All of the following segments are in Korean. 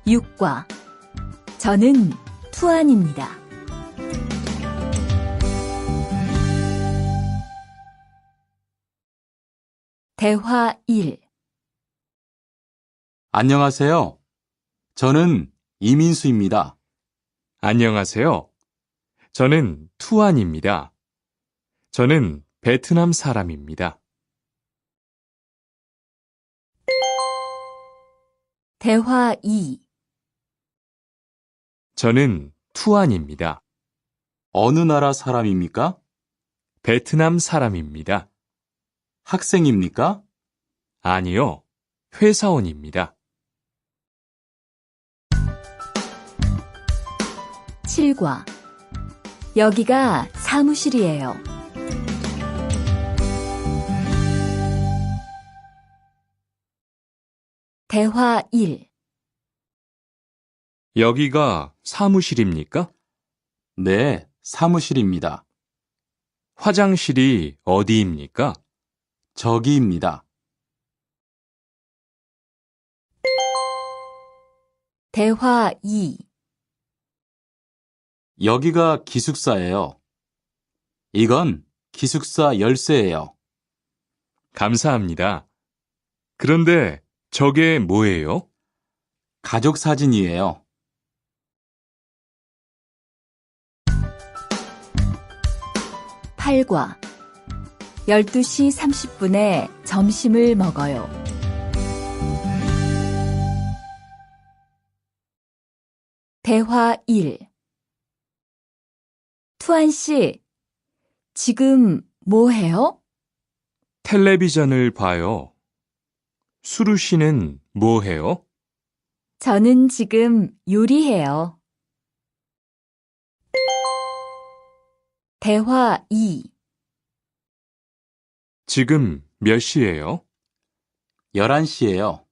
6과 저는 투안입니다. 대화 1. 안녕하세요. 저는 이민수입니다. 안녕하세요. 저는 투안입니다. 저는 베트남 사람입니다. 대화 2. 저는 투안입니다. 어느 나라 사람입니까? 베트남 사람입니다. 학생입니까? 아니요, 회사원입니다. 7과 여기가 사무실이에요. 대화 1. 여기가 사무실입니까? 네, 사무실입니다. 화장실이 어디입니까? 저기입니다. 대화 2. 여기가 기숙사예요. 이건 기숙사 열쇠예요. 감사합니다. 그런데 저게 뭐예요? 가족 사진이에요. 8과 12시 30분에 점심을 먹어요. 대화 1. 투안 씨, 지금 뭐 해요? 텔레비전을 봐요. 수루 씨는 뭐 해요? 저는 지금 요리해요. 대화 2. 지금 몇 시예요? 11시예요.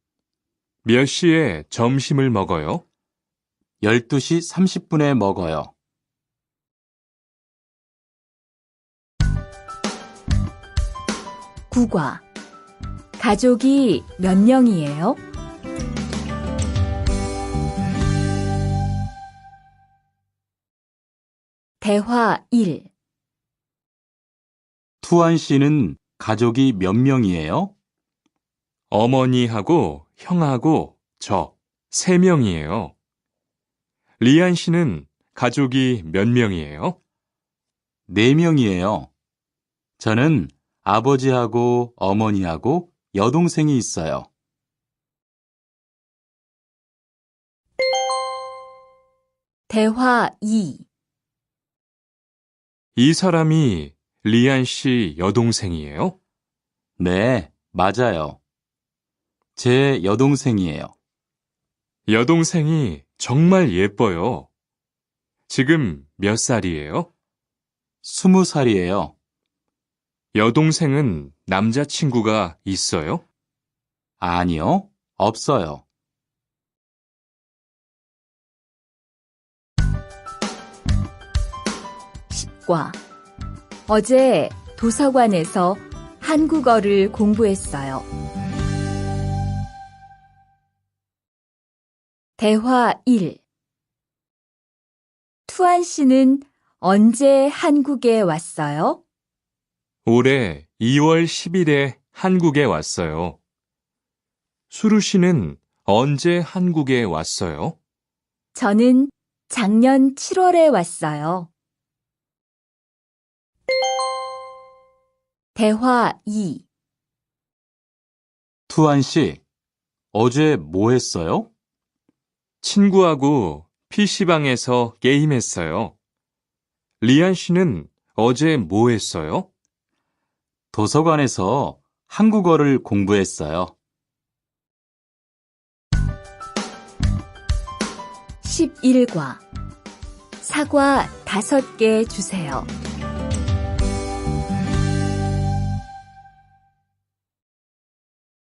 몇 시에 점심을 먹어요? 12시 30분에 먹어요. 구과 가족이 몇 명이에요? 대화 1. 투안 씨는 가족이 몇 명이에요? 어머니하고 형하고 저 3명이에요. 리안 씨는 가족이 몇 명이에요? 4명이에요. 저는 아버지하고 어머니하고 여동생이 있어요. 대화 2. 이 사람이 리안 씨 여동생이에요? 네, 맞아요. 제 여동생이에요. 여동생이 정말 예뻐요. 지금 몇 살이에요? 20살이에요. 여동생은 남자친구가 있어요? 아니요, 없어요. 10과 어제 도서관에서 한국어를 공부했어요. 대화 1. 투안 씨는 언제 한국에 왔어요? 올해 2월 10일에 한국에 왔어요. 수루 씨는 언제 한국에 왔어요? 저는 작년 7월에 왔어요. 대화 2. 투안 씨, 어제 뭐 했어요? 친구하고 PC방에서 게임했어요. 리안 씨는 어제 뭐 했어요? 도서관에서 한국어를 공부했어요. 11과 사과 5개 주세요.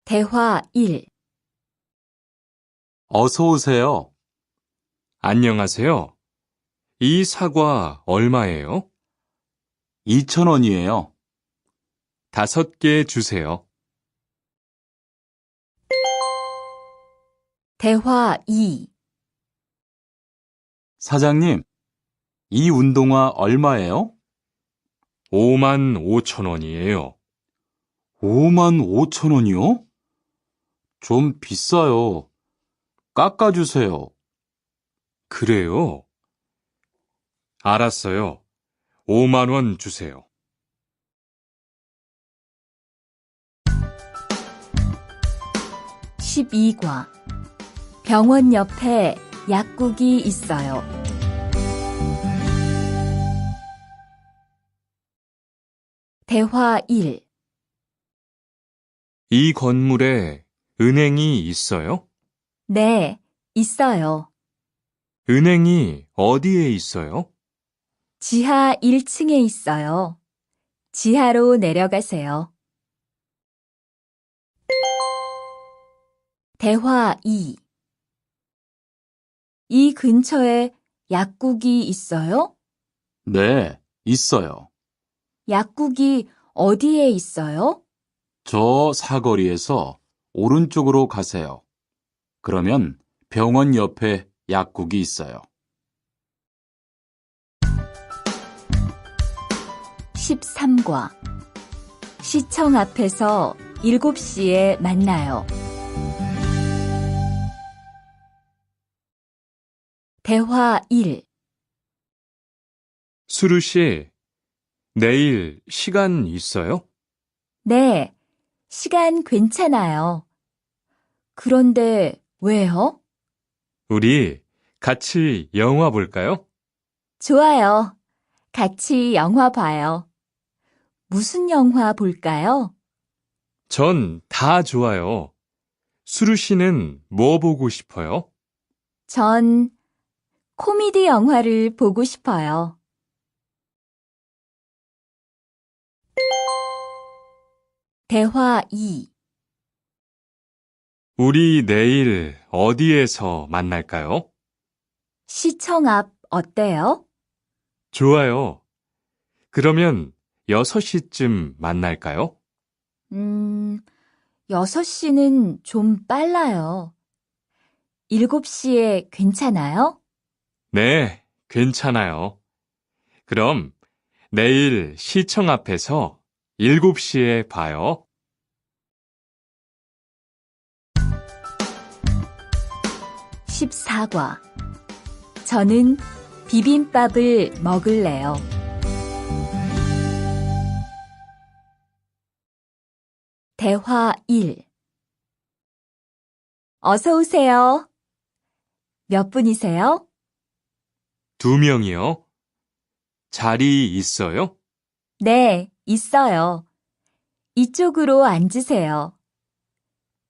대화 1. 어서 오세요. 안녕하세요. 이 사과 얼마예요? 2,000원이에요. 5개 주세요. 대화 2. 사장님, 이 운동화 얼마예요? 5만 5천 원이에요. 5만 5천 원이요? 좀 비싸요. 깎아주세요. 그래요? 알았어요. 5만 원 주세요. 12과 병원 옆에 약국이 있어요. 대화 1. 이 건물에 은행이 있어요? 네, 있어요. 은행이 어디에 있어요? 지하 1층에 있어요. 지하로 내려가세요. 대화 2. 이 근처에 약국이 있어요? 네, 있어요. 약국이 어디에 있어요? 저 사거리에서 오른쪽으로 가세요. 그러면 병원 옆에 약국이 있어요. 13과 시청 앞에서 7시에 만나요. 대화 1. 수루 씨, 내일 시간 있어요? 네, 시간 괜찮아요. 그런데 왜요? 우리 같이 영화 볼까요? 좋아요. 같이 영화 봐요. 무슨 영화 볼까요? 전 다 좋아요. 수루 씨는 뭐 보고 싶어요? 전 코미디 영화를 보고 싶어요. 대화 2. 우리 내일 어디에서 만날까요? 시청 앞 어때요? 좋아요. 그러면 6시쯤 만날까요? 6시는 좀 빨라요. 7시에 괜찮아요? 네, 괜찮아요. 그럼 내일 시청 앞에서 7시에 봐요. 14과 저는 비빔밥을 먹을래요. 대화 1. 어서 오세요. 몇 분이세요? 2명이요. 자리 있어요? 네, 있어요. 이쪽으로 앉으세요.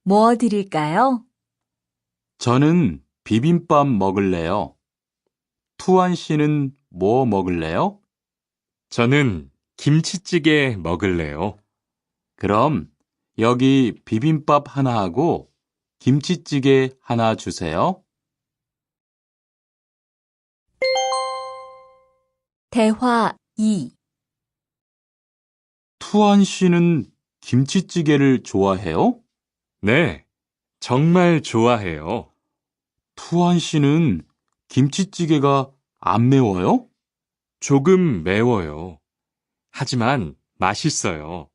뭐 드릴까요? 저는 비빔밥 먹을래요. 투안 씨는 뭐 먹을래요? 저는 김치찌개 먹을래요. 그럼 여기 비빔밥 하나 하고 김치찌개 하나 주세요. 대화 2. 투안 씨는 김치찌개를 좋아해요? 네, 정말 좋아해요. 투안 씨는 김치찌개가 안 매워요? 조금 매워요. 하지만 맛있어요.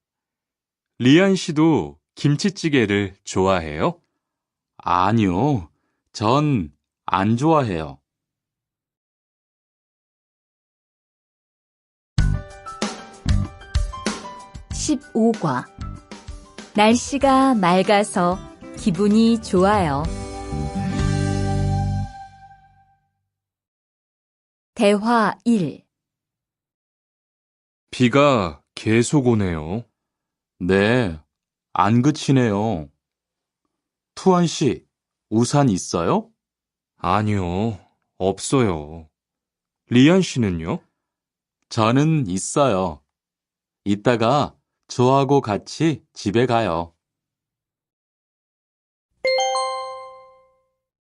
리안 씨도 김치찌개를 좋아해요? 아니요. 전 안 좋아해요. 15과 날씨가 맑아서 기분이 좋아요. 대화 1. 비가 계속 오네요. 네, 안 그치네요. 투안 씨, 우산 있어요? 아니요, 없어요. 리안 씨는요? 저는 있어요. 이따가 저하고 같이 집에 가요.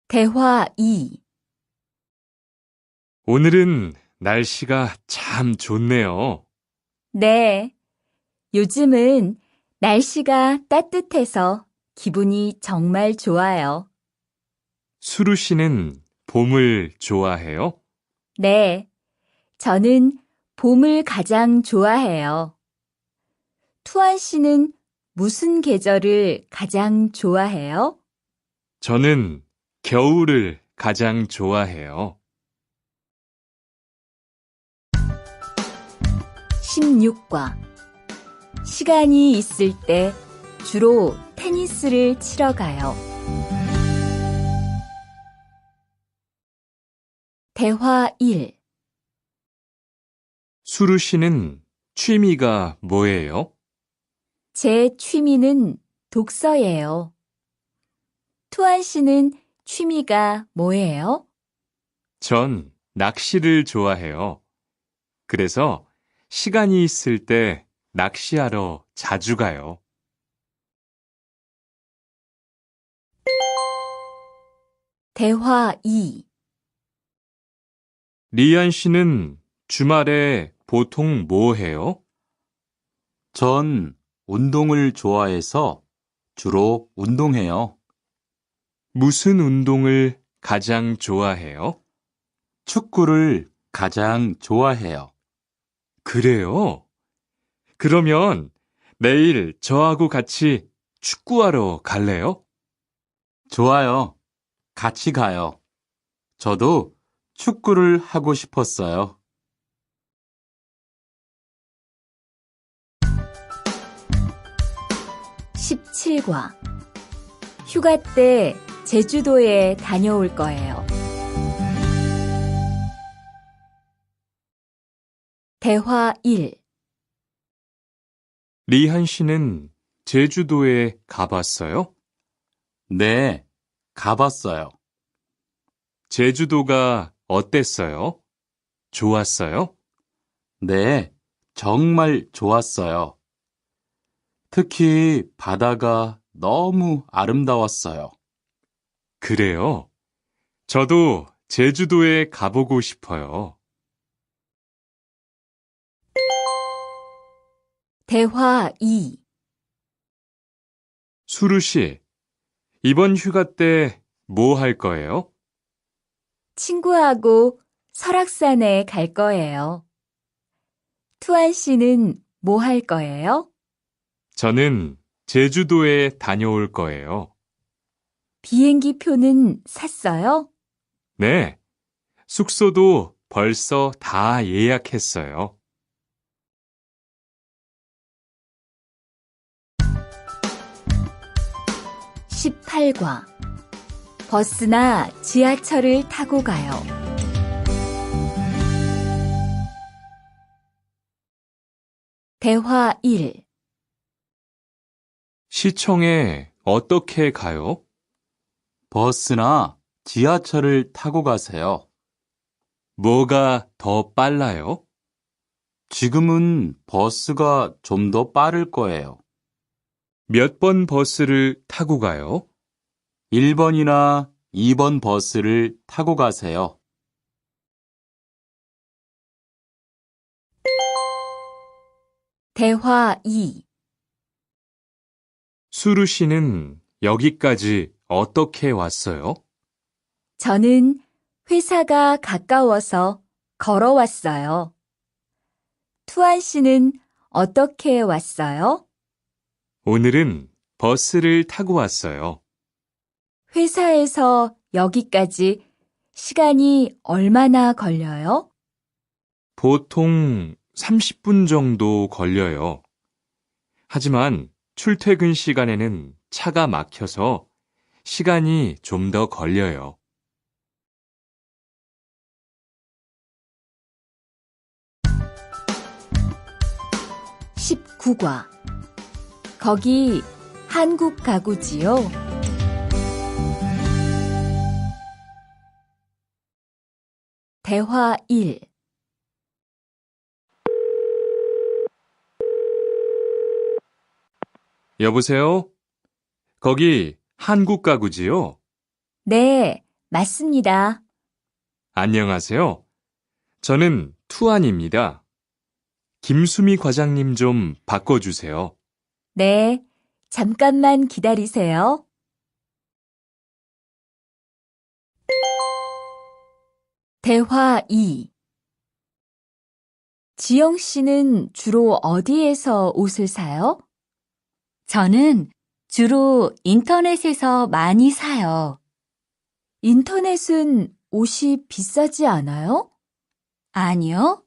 대화 2. 오늘은 날씨가 참 좋네요. 네, 요즘은 날씨가 따뜻해서 기분이 정말 좋아요. 수루 씨는 봄을 좋아해요? 네, 저는 봄을 가장 좋아해요. 투안 씨는 무슨 계절을 가장 좋아해요? 저는 겨울을 가장 좋아해요. 16과 시간이 있을 때 주로 테니스를 치러 가요. 대화 1. 수루 씨는 취미가 뭐예요? 제 취미는 독서예요. 투안 씨는 취미가 뭐예요? 전 낚시를 좋아해요. 그래서 시간이 있을 때 낚시하러 자주 가요. 대화 2. 리안 씨는 주말에 보통 뭐 해요? 전 운동을 좋아해서 주로 운동해요. 무슨 운동을 가장 좋아해요? 축구를 가장 좋아해요. 그래요? 그러면 내일 저하고 같이 축구하러 갈래요? 좋아요. 같이 가요. 저도 축구를 하고 싶었어요. 17과 휴가 때 제주도에 다녀올 거예요. 대화 1. 리한 씨는 제주도에 가봤어요? 네, 가봤어요. 제주도가 어땠어요? 좋았어요? 네, 정말 좋았어요. 특히 바다가 너무 아름다웠어요. 그래요? 저도 제주도에 가보고 싶어요. 대화 2. 수루 씨, 이번 휴가 때 뭐 할 거예요? 친구하고 설악산에 갈 거예요. 투안 씨는 뭐 할 거예요? 저는 제주도에 다녀올 거예요. 비행기 표는 샀어요? 네, 숙소도 벌써 다 예약했어요. 18과 버스나 지하철을 타고 가요. 대화 1. 시청에 어떻게 가요? 버스나 지하철을 타고 가세요. 뭐가 더 빨라요? 지금은 버스가 좀 더 빠를 거예요. 몇 번 버스를 타고 가요? 1번이나 2번 버스를 타고 가세요. 대화 2. 수루 씨는 여기까지 어떻게 왔어요? 저는 회사가 가까워서 걸어왔어요. 투안 씨는 어떻게 왔어요? 오늘은 버스를 타고 왔어요. 회사에서 여기까지 시간이 얼마나 걸려요? 보통 30분 정도 걸려요. 하지만 출퇴근 시간에는 차가 막혀서 시간이 좀 더 걸려요. 19과 거기 한국 가구지요? 대화 1. 여보세요? 거기 한국 가구지요? 네, 맞습니다. 안녕하세요. 저는 투안입니다. 김수미 과장님 좀 바꿔주세요. 네, 잠깐만 기다리세요. 대화 2. 지영 씨는 주로 어디에서 옷을 사요? 저는 주로 인터넷에서 많이 사요. 인터넷은 옷이 비싸지 않아요? 아니요.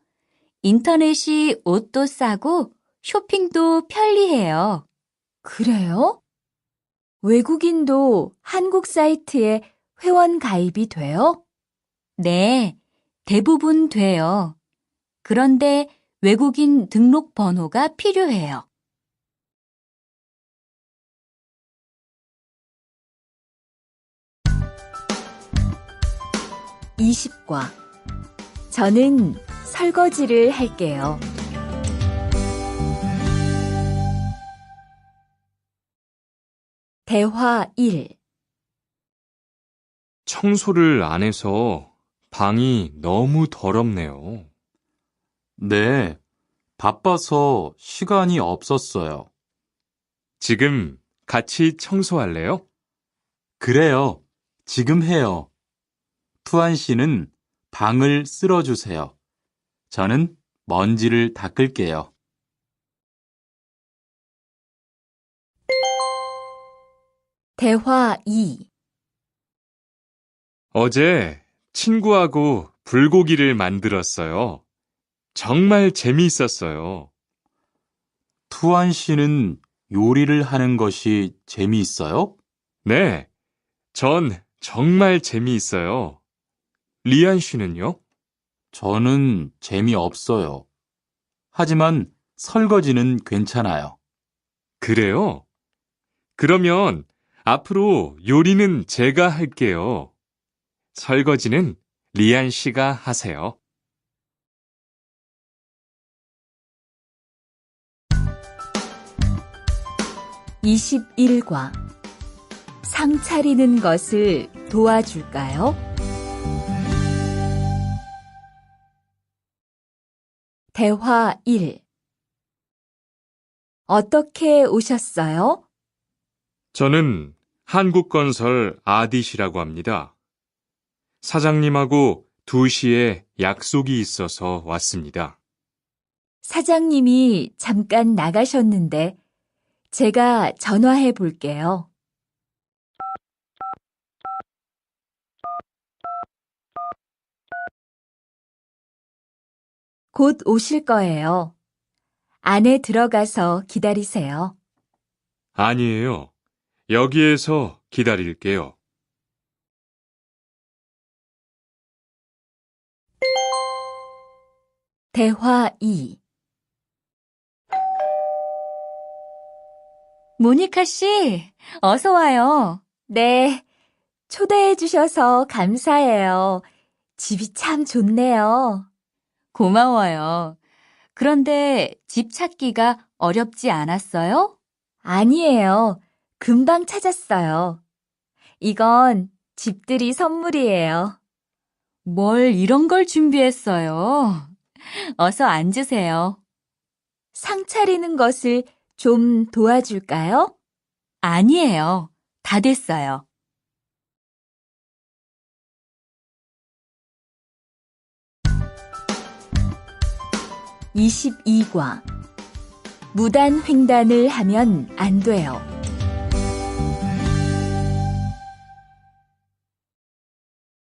인터넷이 옷도 싸고 쇼핑도 편리해요. 그래요? 외국인도 한국 사이트에 회원 가입이 돼요? 네, 대부분 돼요. 그런데 외국인 등록 번호가 필요해요. (20과) 저는 설거지를 할게요. 대화 1. 청소를 안 해서 방이 너무 더럽네요. 네, 바빠서 시간이 없었어요. 지금 같이 청소할래요? 그래요. 지금 해요. 투안 씨는 방을 쓸어주세요. 저는 먼지를 닦을게요. 대화 2. 어제 친구하고 불고기를 만들었어요. 정말 재미있었어요. 투안 씨는 요리를 하는 것이 재미있어요? 네, 전 정말 재미있어요. 리안 씨는요? 저는 재미없어요. 하지만 설거지는 괜찮아요. 그래요? 그러면 앞으로 요리는 제가 할게요. 설거지는 리안 씨가 하세요. (21과) 상 차리는 것을 도와줄까요? 대화 1. 어떻게 오셨어요? 저는 한국건설 아디시라고 합니다. 사장님하고 2시에 약속이 있어서 왔습니다. 사장님이 잠깐 나가셨는데 제가 전화해 볼게요. 곧 오실 거예요. 안에 들어가서 기다리세요. 아니에요. 여기에서 기다릴게요. 대화 2. 모니카 씨, 어서 와요. 네, 초대해 주셔서 감사해요. 집이 참 좋네요. 고마워요. 그런데 집 찾기가 어렵지 않았어요? 아니에요. 금방 찾았어요. 이건 집들이 선물이에요. 뭘 이런 걸 준비했어요? 어서 앉으세요. 상 차리는 것을 좀 도와줄까요? 아니에요. 다 됐어요. (22과) 무단 횡단을 하면 안 돼요.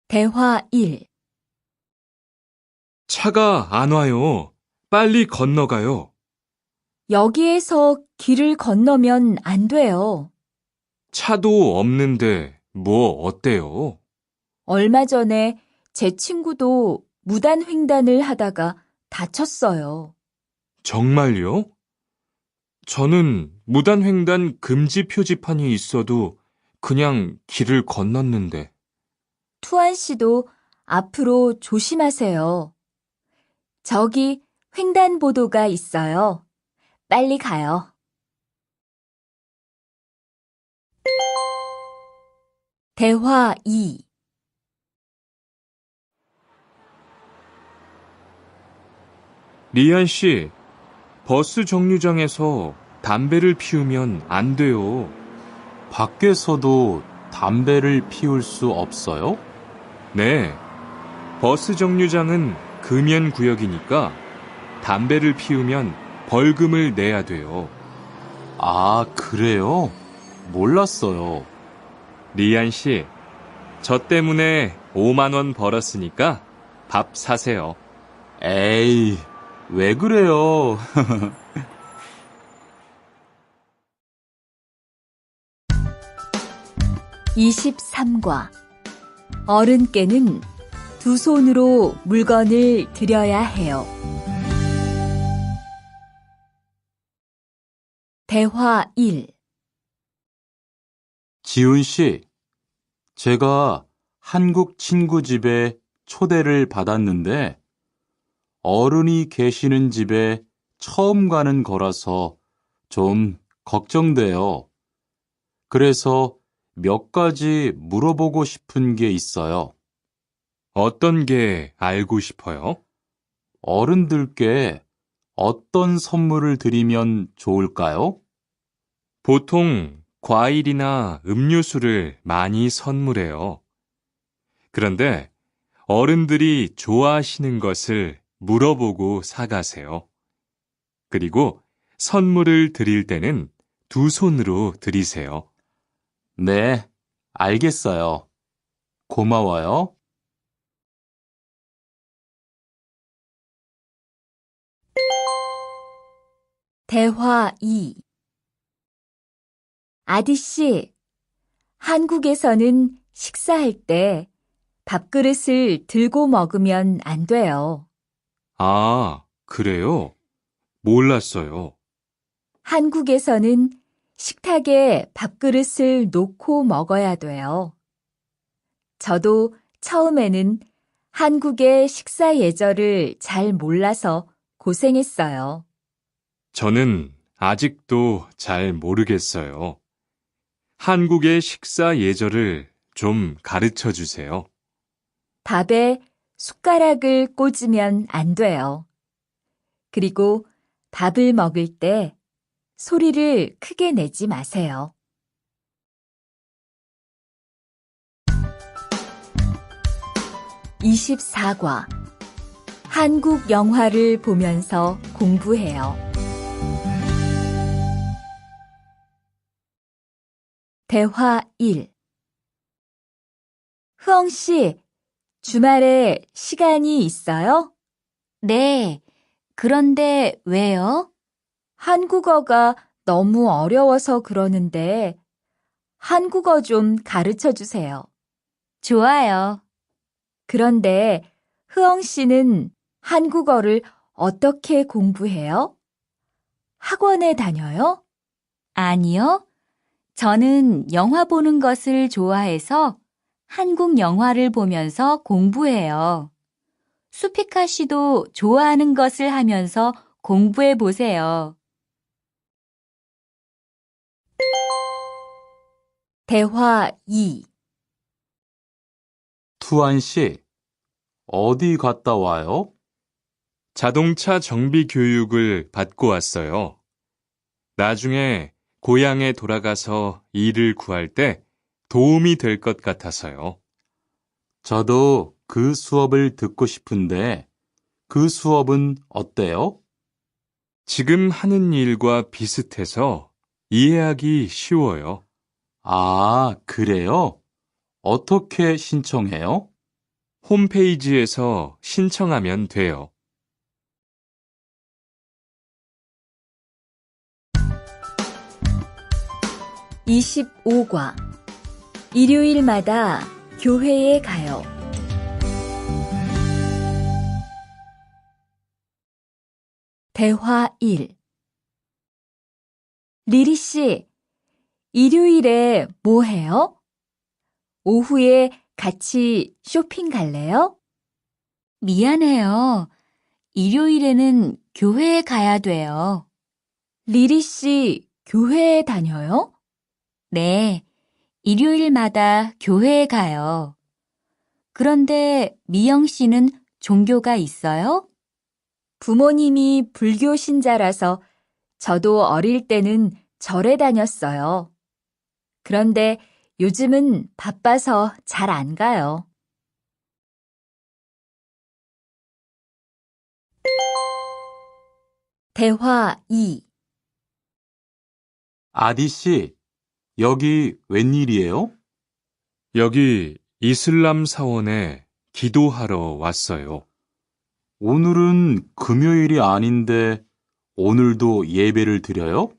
대화 1. 차가 안 와요. 빨리 건너가요. 여기에서 길을 건너면 안 돼요. 차도 없는데 뭐 어때요? 얼마 전에 제 친구도 무단 횡단을 하다가 다쳤어요. 정말요? 저는 무단횡단 금지 표지판이 있어도 그냥 길을 건넜는데. 투안 씨도 앞으로 조심하세요. 저기 횡단보도가 있어요. 빨리 가요. 대화 2. 리안 씨, 버스 정류장에서 담배를 피우면 안 돼요. 밖에서도 담배를 피울 수 없어요? 네, 버스 정류장은 금연 구역이니까 담배를 피우면 벌금을 내야 돼요. 아, 그래요? 몰랐어요. 리안 씨, 저 때문에 5만 원 벌었으니까 밥 사세요. 에이, 왜 그래요? 23과 어른께는 두 손으로 물건을 들여야 해요. 대화 1. 지훈 씨, 제가 한국 친구 집에 초대를 받았는데 어른이 계시는 집에 처음 가는 거라서 좀 걱정돼요. 그래서 몇 가지 물어보고 싶은 게 있어요. 어떤 게 알고 싶어요? 어른들께 어떤 선물을 드리면 좋을까요? 보통 과일이나 음료수를 많이 선물해요. 그런데 어른들이 좋아하시는 것을 물어보고 사가세요. 그리고 선물을 드릴 때는 두 손으로 드리세요. 네, 알겠어요. 고마워요. 대화 2. 아디씨, 한국에서는 식사할 때 밥그릇을 들고 먹으면 안 돼요. 아, 그래요? 몰랐어요. 한국에서는 식탁에 밥그릇을 놓고 먹어야 돼요. 저도 처음에는 한국의 식사 예절을 잘 몰라서 고생했어요. 저는 아직도 잘 모르겠어요. 한국의 식사 예절을 좀 가르쳐 주세요. 밥에 숟가락을 꽂으면 안 돼요. 그리고 밥을 먹을 때 소리를 크게 내지 마세요. 24과 한국 영화를 보면서 공부해요. 대화 1. 흐엉 씨, 주말에 시간이 있어요? 네. 그런데 왜요? 한국어가 너무 어려워서 그러는데 한국어 좀 가르쳐 주세요. 좋아요. 그런데 흐엉 씨는 한국어를 어떻게 공부해요? 학원에 다녀요? 아니요. 저는 영화 보는 것을 좋아해서 한국 영화를 보면서 공부해요. 수피카 씨도 좋아하는 것을 하면서 공부해 보세요. 대화 2. 투안 씨, 어디 갔다 와요? 자동차 정비 교육을 받고 왔어요. 나중에 고향에 돌아가서 일을 구할 때 도움이 될 것 같아서요. 저도 그 수업을 듣고 싶은데 그 수업은 어때요? 지금 하는 일과 비슷해서 이해하기 쉬워요. 아, 그래요? 어떻게 신청해요? 홈페이지에서 신청하면 돼요. 25과 일요일마다 교회에 가요. 대화 1. 리리 씨, 일요일에 뭐 해요? 오후에 같이 쇼핑 갈래요? 미안해요. 일요일에는 교회에 가야 돼요. 리리 씨, 교회에 다녀요? 네. 일요일마다 교회에 가요. 그런데 미영 씨는 종교가 있어요? 부모님이 불교 신자라서 저도 어릴 때는 절에 다녔어요. 그런데 요즘은 바빠서 잘 안 가요. 대화 2. 아디 씨, 여기 웬일이에요? 여기 이슬람 사원에 기도하러 왔어요. 오늘은 금요일이 아닌데 오늘도 예배를 드려요?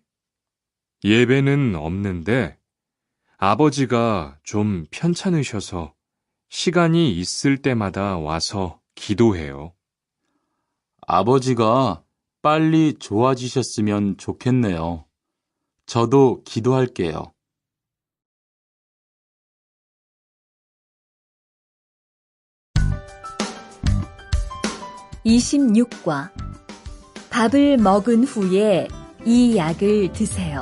예배는 없는데 아버지가 좀 편찮으셔서 시간이 있을 때마다 와서 기도해요. 아버지가 빨리 좋아지셨으면 좋겠네요. 저도 기도할게요. 26과 밥을 먹은 후에 이 약을 드세요.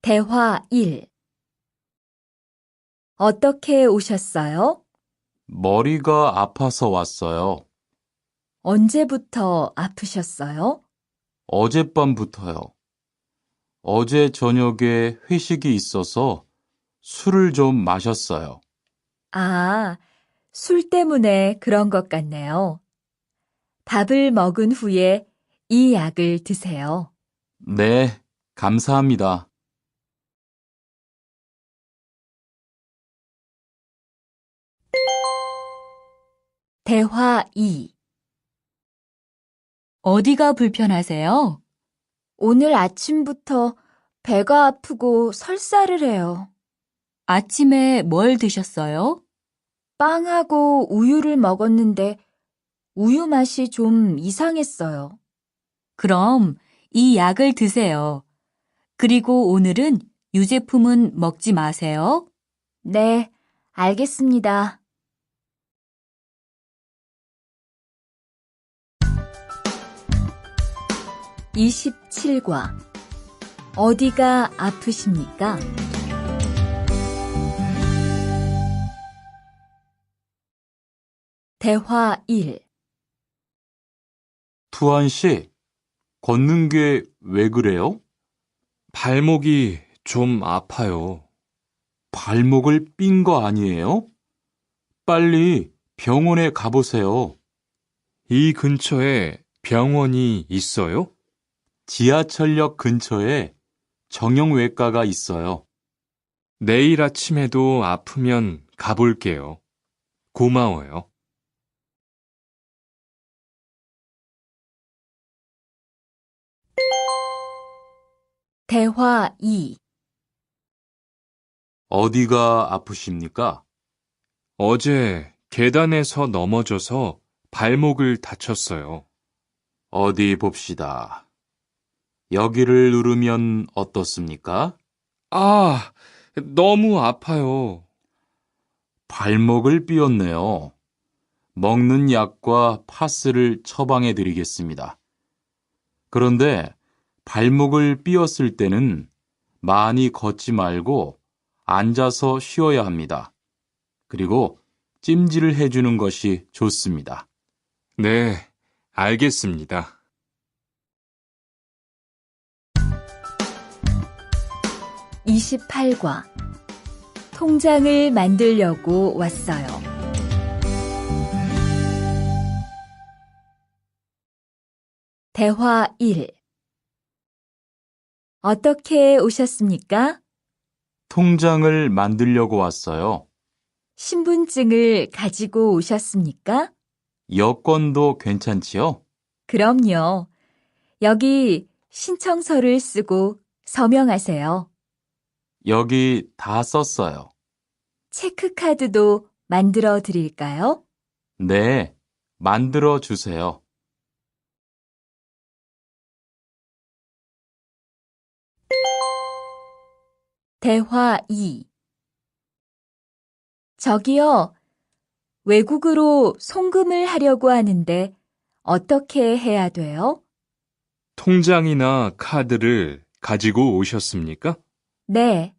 대화 1. 어떻게 오셨어요? 머리가 아파서 왔어요. 언제부터 아프셨어요? 어젯밤부터요. 어제 저녁에 회식이 있어서 술을 좀 마셨어요. 아, 술 때문에 그런 것 같네요. 밥을 먹은 후에 이 약을 드세요. 네, 감사합니다. 대화 2. 어디가 불편하세요? 오늘 아침부터 배가 아프고 설사를 해요. 아침에 뭘 드셨어요? 빵하고 우유를 먹었는데 우유 맛이 좀 이상했어요. 그럼 이 약을 드세요. 그리고 오늘은 유제품은 먹지 마세요. 네, 알겠습니다. (27과) 어디가 아프십니까? 대화 1. 투안 씨, 걷는 게 왜 그래요? 발목이 좀 아파요. 발목을 삔 거 아니에요? 빨리 병원에 가보세요. 이 근처에 병원이 있어요? 지하철역 근처에 정형외과가 있어요. 내일 아침에도 아프면 가볼게요. 고마워요. 대화 2. 어디가 아프십니까? 어제 계단에서 넘어져서 발목을 다쳤어요. 어디 봅시다. 여기를 누르면 어떻습니까? 아, 너무 아파요. 발목을 삐었네요. 먹는 약과 파스를 처방해 드리겠습니다. 그런데 발목을 삐었을 때는 많이 걷지 말고 앉아서 쉬어야 합니다. 그리고 찜질을 해주는 것이 좋습니다. 네, 알겠습니다. 28과 통장을 만들려고 왔어요. 대화 1. 어떻게 오셨습니까? 통장을 만들려고 왔어요. 신분증을 가지고 오셨습니까? 여권도 괜찮지요? 그럼요. 여기 신청서를 쓰고 서명하세요. 여기 다 썼어요. 체크카드도 만들어 드릴까요? 네, 만들어 주세요. 대화 2. 저기요, 외국으로 송금을 하려고 하는데 어떻게 해야 돼요? 통장이나 카드를 가지고 오셨습니까? 네,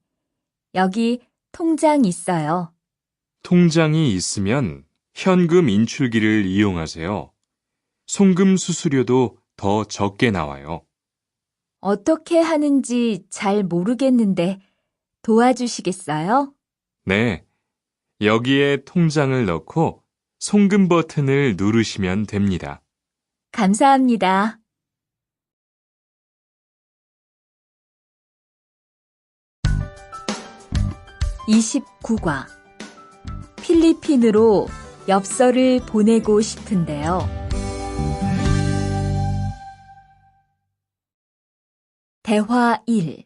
여기 통장 있어요. 통장이 있으면 현금 인출기를 이용하세요. 송금 수수료도 더 적게 나와요. 어떻게 하는지 잘 모르겠는데 도와주시겠어요? 네, 여기에 통장을 넣고 송금 버튼을 누르시면 됩니다. 감사합니다. 29과 필리핀으로 엽서를 보내고 싶은데요. 대화 1.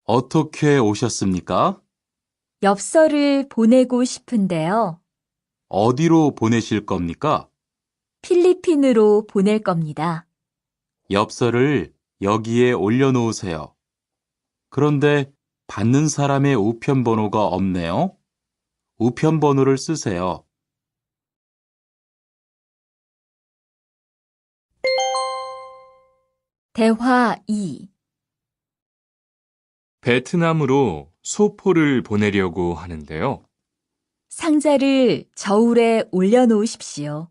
어떻게 오셨습니까? 엽서를 보내고 싶은데요. 어디로 보내실 겁니까? 필리핀으로 보낼 겁니다. 엽서를 여기에 올려놓으세요. 그런데 받는 사람의 우편 번호가 없네요. 우편 번호를 쓰세요. 대화 2. 베트남으로 소포를 보내려고 하는데요. 상자를 저울에 올려놓으십시오.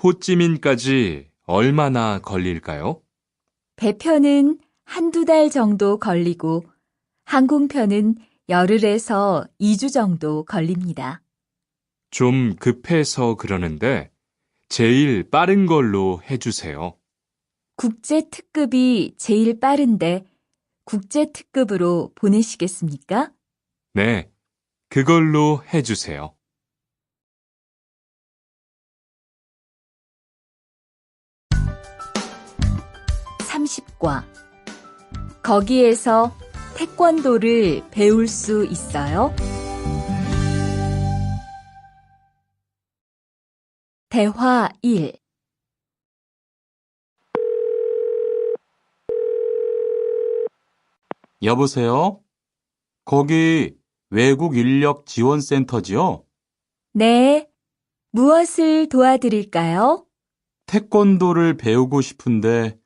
호찌민까지 얼마나 걸릴까요? 배편은 한두 달 정도 걸리고 항공편은 열흘에서 2주 정도 걸립니다. 좀 급해서 그러는데 제일 빠른 걸로 해주세요. 국제 특급이 제일 빠른데 국제 특급으로 보내시겠습니까? 네, 그걸로 해주세요. 30과 거기에서 태권도를 배울 수 있어요? 대화 1. 여보세요? 거기 외국 인력 지원센터지요? 네. 무엇을 도와드릴까요? 태권도를 배우고 싶은데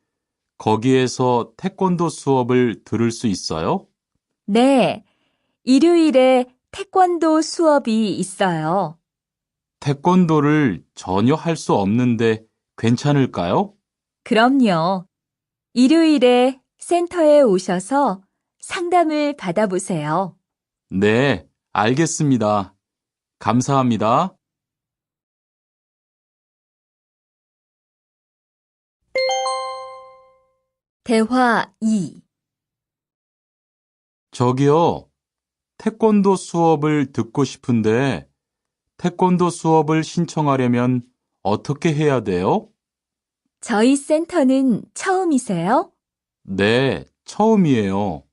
거기에서 태권도 수업을 들을 수 있어요? 네. 일요일에 태권도 수업이 있어요. 태권도를 전혀 할 수 없는데 괜찮을까요? 그럼요. 일요일에 센터에 오셔서 상담을 받아보세요. 네, 알겠습니다. 감사합니다. 대화 2. 저기요, 태권도 수업을 듣고 싶은데 태권도 수업을 신청하려면 어떻게 해야 돼요? 저희 센터는 처음이세요? 네, 처음이에요.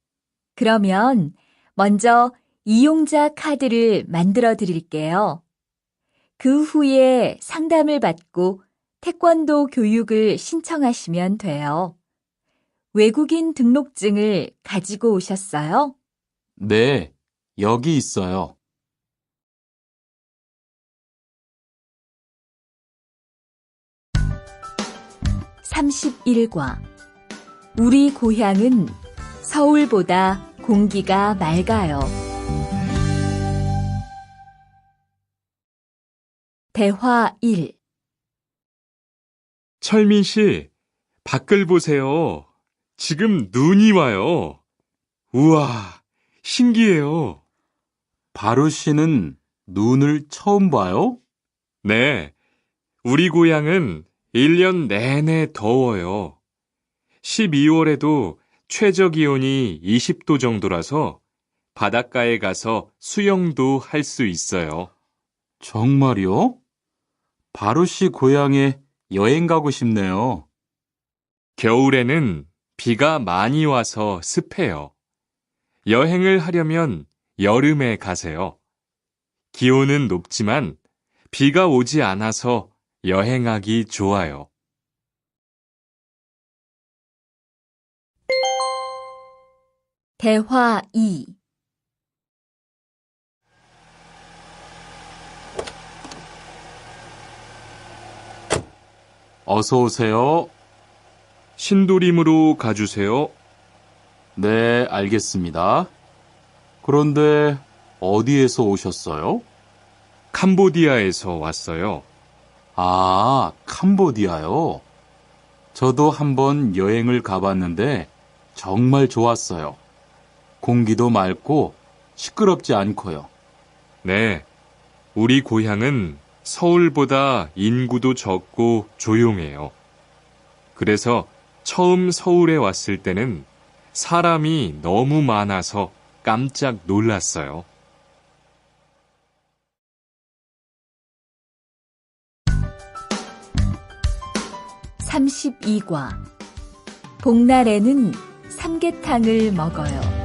그러면 먼저 이용자 카드를 만들어 드릴게요. 그 후에 상담을 받고 태권도 교육을 신청하시면 돼요. 외국인 등록증을 가지고 오셨어요? 네, 여기 있어요. 31과 우리 고향은 서울보다 공기가 맑아요. 대화 1. 철민 씨, 밖을 보세요. 지금 눈이 와요. 우와, 신기해요. 바루 씨는 눈을 처음 봐요? 네, 우리 고향은 1년 내내 더워요. 12월에도 최저 기온이 20도 정도라서 바닷가에 가서 수영도 할 수 있어요. 정말요? 바루 씨 고향에 여행 가고 싶네요. 겨울에는 비가 많이 와서 습해요. 여행을 하려면 여름에 가세요. 기온은 높지만 비가 오지 않아서 여행하기 좋아요. 대화 2. 어서 오세요. 신도림으로 가주세요. 네, 알겠습니다. 그런데 어디에서 오셨어요? 캄보디아에서 왔어요. 아, 캄보디아요. 저도 한번 여행을 가봤는데 정말 좋았어요. 공기도 맑고 시끄럽지 않고요. 네, 우리 고향은 서울보다 인구도 적고 조용해요. 그래서 처음 서울에 왔을 때는 사람이 너무 많아서 깜짝 놀랐어요. (32과) 복날에는 삼계탕을 먹어요.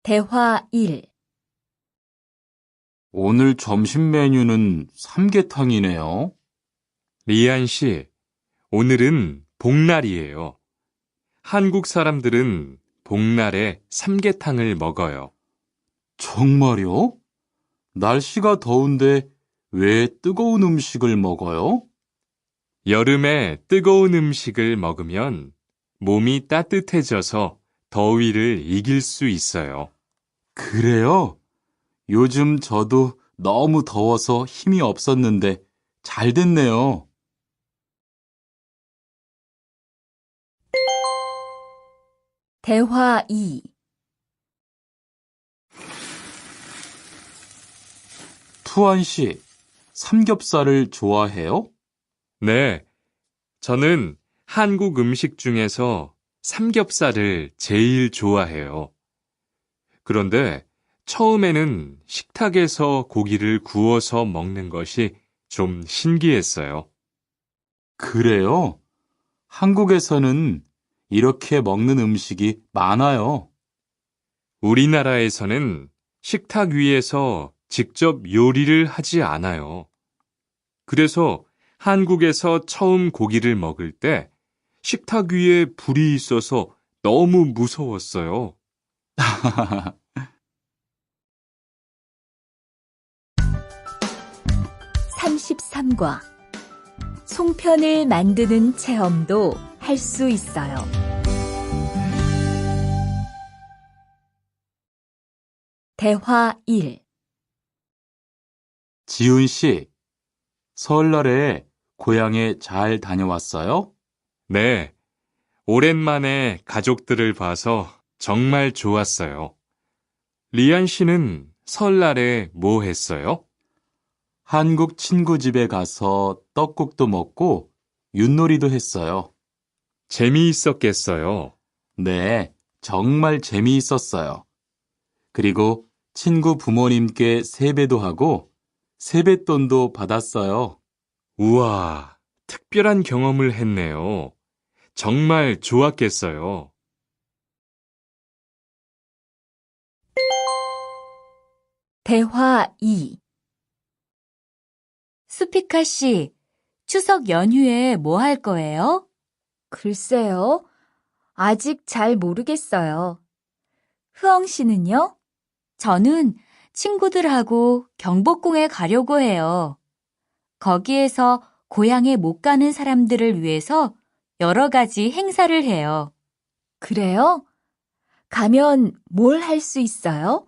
대화 1. 오늘 점심 메뉴는 삼계탕이네요. 리안 씨, 오늘은 복날이에요. 한국 사람들은 복날에 삼계탕을 먹어요. 정말요? 날씨가 더운데 왜 뜨거운 음식을 먹어요? 여름에 뜨거운 음식을 먹으면 몸이 따뜻해져서 더위를 이길 수 있어요. 그래요? 요즘 저도 너무 더워서 힘이 없었는데 잘 됐네요. 대화 2. 투안 씨, 삼겹살을 좋아해요? 네, 저는 한국 음식 중에서 삼겹살을 제일 좋아해요. 그런데 처음에는 식탁에서 고기를 구워서 먹는 것이 좀 신기했어요. 그래요? 한국에서는 이렇게 먹는 음식이 많아요. 우리나라에서는 식탁 위에서 직접 요리를 하지 않아요. 그래서 한국에서 처음 고기를 먹을 때 식탁 위에 불이 있어서 너무 무서웠어요. 33과 송편을 만드는 체험도 할 수 있어요. 대화 1. 지훈 씨, 설날에 고향에 잘 다녀왔어요? 네, 오랜만에 가족들을 봐서 정말 좋았어요. 리안 씨는 설날에 뭐 했어요? 한국 친구 집에 가서 떡국도 먹고 윷놀이도 했어요. 재미있었겠어요. 네, 정말 재미있었어요. 그리고 친구 부모님께 세배도 하고 세뱃돈도 받았어요. 우와, 특별한 경험을 했네요. 정말 좋았겠어요. 대화 2. 수피카 씨, 추석 연휴에 뭐 할 거예요? 글쎄요. 아직 잘 모르겠어요. 흐엉 씨는요? 저는 친구들하고 경복궁에 가려고 해요. 거기에서 고향에 못 가는 사람들을 위해서 여러 가지 행사를 해요. 그래요? 가면 뭘 할 수 있어요?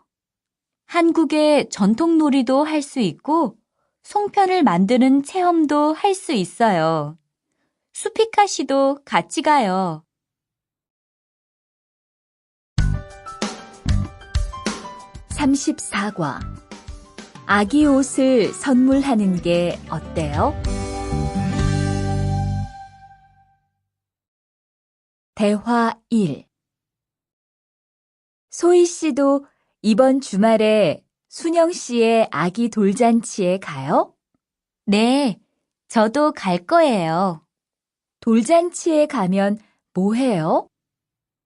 한국의 전통 놀이도 할 수 있고 송편을 만드는 체험도 할 수 있어요. 수피카 씨도 같이 가요. 34과 아기 옷을 선물하는 게 어때요? 대화 1. 소희 씨도 이번 주말에 순영 씨의 아기 돌잔치에 가요? 네, 저도 갈 거예요. 돌잔치에 가면 뭐 해요?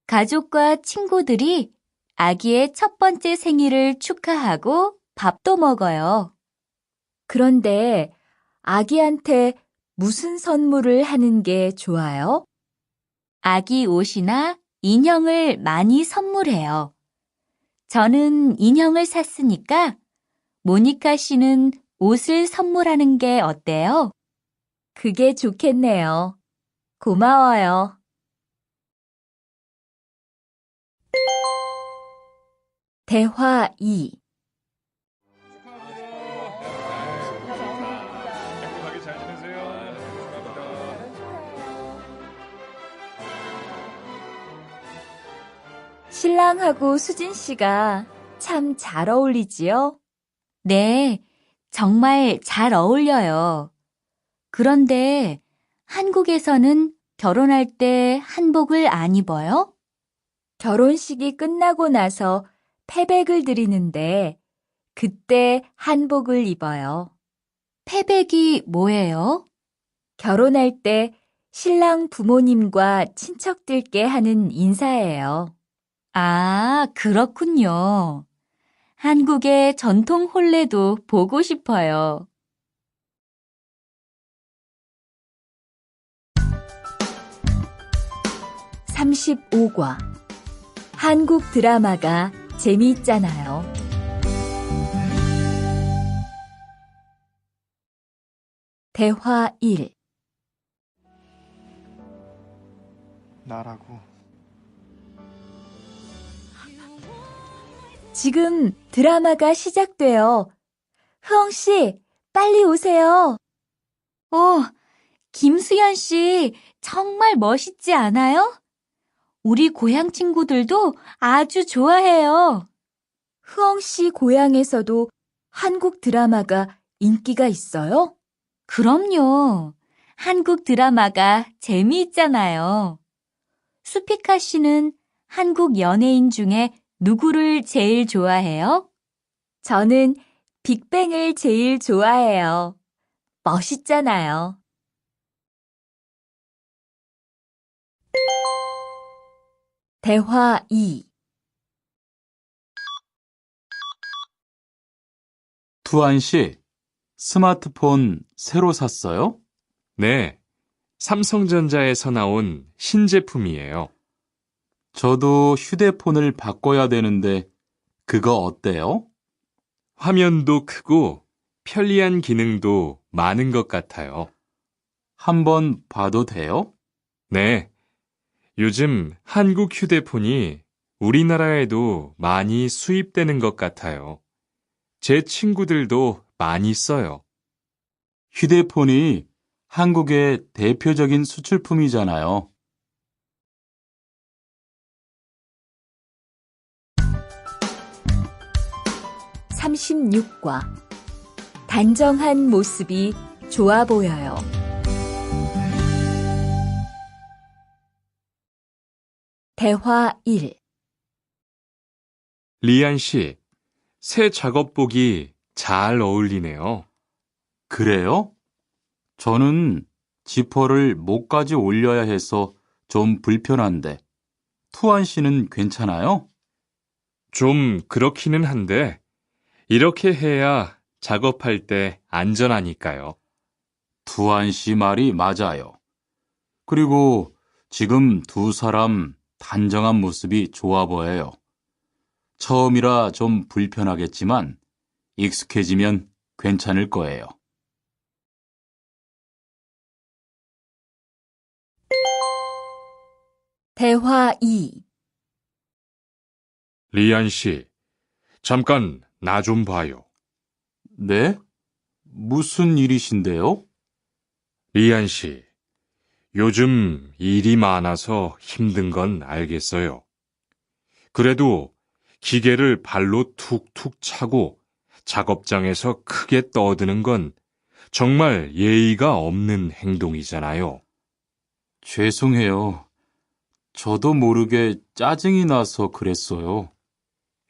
가족과 친구들이 아기의 첫 번째 생일을 축하하고 밥도 먹어요. 그런데 아기한테 무슨 선물을 하는 게 좋아요? 아기 옷이나 인형을 많이 선물해요. 저는 인형을 샀으니까 모니카 씨는 옷을 선물하는 게 어때요? 그게 좋겠네요. 고마워요. 대화 2. 행복하게 잘 지내세요. 신랑하고 수진 씨가 참 잘 어울리지요? 네, 정말 잘 어울려요. 그런데 한국에서는 결혼할 때 한복을 안 입어요? 결혼식이 끝나고 나서 패백을 드리는데 그때 한복을 입어요. 패백이 뭐예요? 결혼할 때 신랑 부모님과 친척들께 하는 인사예요. 아, 그렇군요. 한국의 전통 혼례도 보고 싶어요. 35과 한국 드라마가 재미있잖아요. 대화 1. 나라고. 지금 드라마가 시작돼요. 흐엉 씨, 빨리 오세요. 김수현 씨, 정말 멋있지 않아요? 우리 고향 친구들도 아주 좋아해요. 흐엉 씨 고향에서도 한국 드라마가 인기가 있어요? 그럼요. 한국 드라마가 재미있잖아요. 수피카 씨는 한국 연예인 중에 누구를 제일 좋아해요? 저는 빅뱅을 제일 좋아해요. 멋있잖아요. 대화 2. 투안 씨, 스마트폰 새로 샀어요? 네, 삼성전자에서 나온 신제품이에요. 저도 휴대폰을 바꿔야 되는데 그거 어때요? 화면도 크고 편리한 기능도 많은 것 같아요. 한번 봐도 돼요? 네, 요즘 한국 휴대폰이 우리나라에도 많이 수입되는 것 같아요. 제 친구들도 많이 써요. 휴대폰이 한국의 대표적인 수출품이잖아요. 36과 단정한 모습이 좋아 보여요. 대화 1. 리안 씨, 새 작업복이 잘 어울리네요. 그래요? 저는 지퍼를 목까지 올려야 해서 좀 불편한데, 투안 씨는 괜찮아요? 좀 그렇기는 한데, 이렇게 해야 작업할 때 안전하니까요. 투안 씨 말이 맞아요. 그리고 지금 두 사람 단정한 모습이 좋아 보여요. 처음이라 좀 불편하겠지만 익숙해지면 괜찮을 거예요. 대화 2. 리안 씨, 잠깐 나 좀 봐요. 네? 무슨 일이신데요? 리안 씨, 요즘 일이 많아서 힘든 건 알겠어요. 그래도 기계를 발로 툭툭 차고 작업장에서 크게 떠드는 건 정말 예의가 없는 행동이잖아요. 죄송해요. 저도 모르게 짜증이 나서 그랬어요.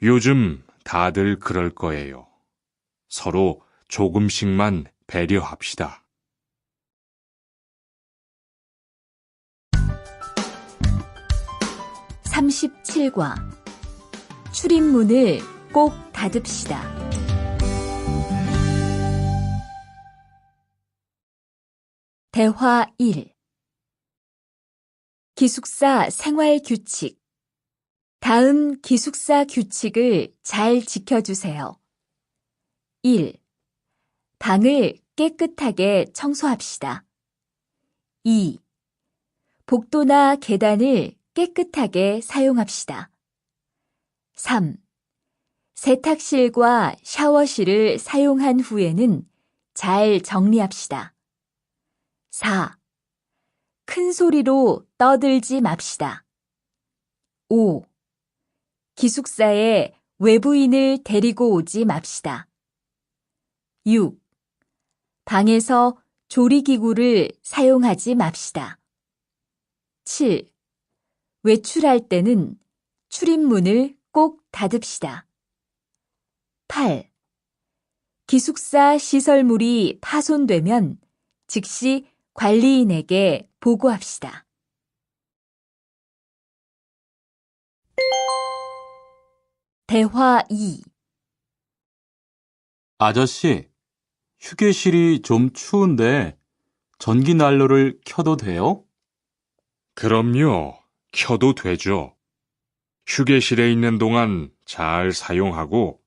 요즘 다들 그럴 거예요. 서로 조금씩만 배려합시다. 37과 출입문을 꼭 닫읍시다. 대화 1. 기숙사 생활 규칙. 다음 기숙사 규칙을 잘 지켜주세요. 1. 방을 깨끗하게 청소합시다. 2. 복도나 계단을 깨끗하게 사용합시다. 3. 세탁실과 샤워실을 사용한 후에는 잘 정리합시다. 4. 큰 소리로 떠들지 맙시다. 5. 기숙사에 외부인을 데리고 오지 맙시다. 6. 방에서 조리기구를 사용하지 맙시다. 7. 외출할 때는 출입문을 꼭 닫읍시다. 8. 기숙사 시설물이 파손되면 즉시 관리인에게 보고합시다. 대화 2. 아저씨, 휴게실이 좀 추운데 전기 난로를 켜도 돼요? 그럼요. 켜도 되죠. 휴게실에 있는 동안 잘 사용하고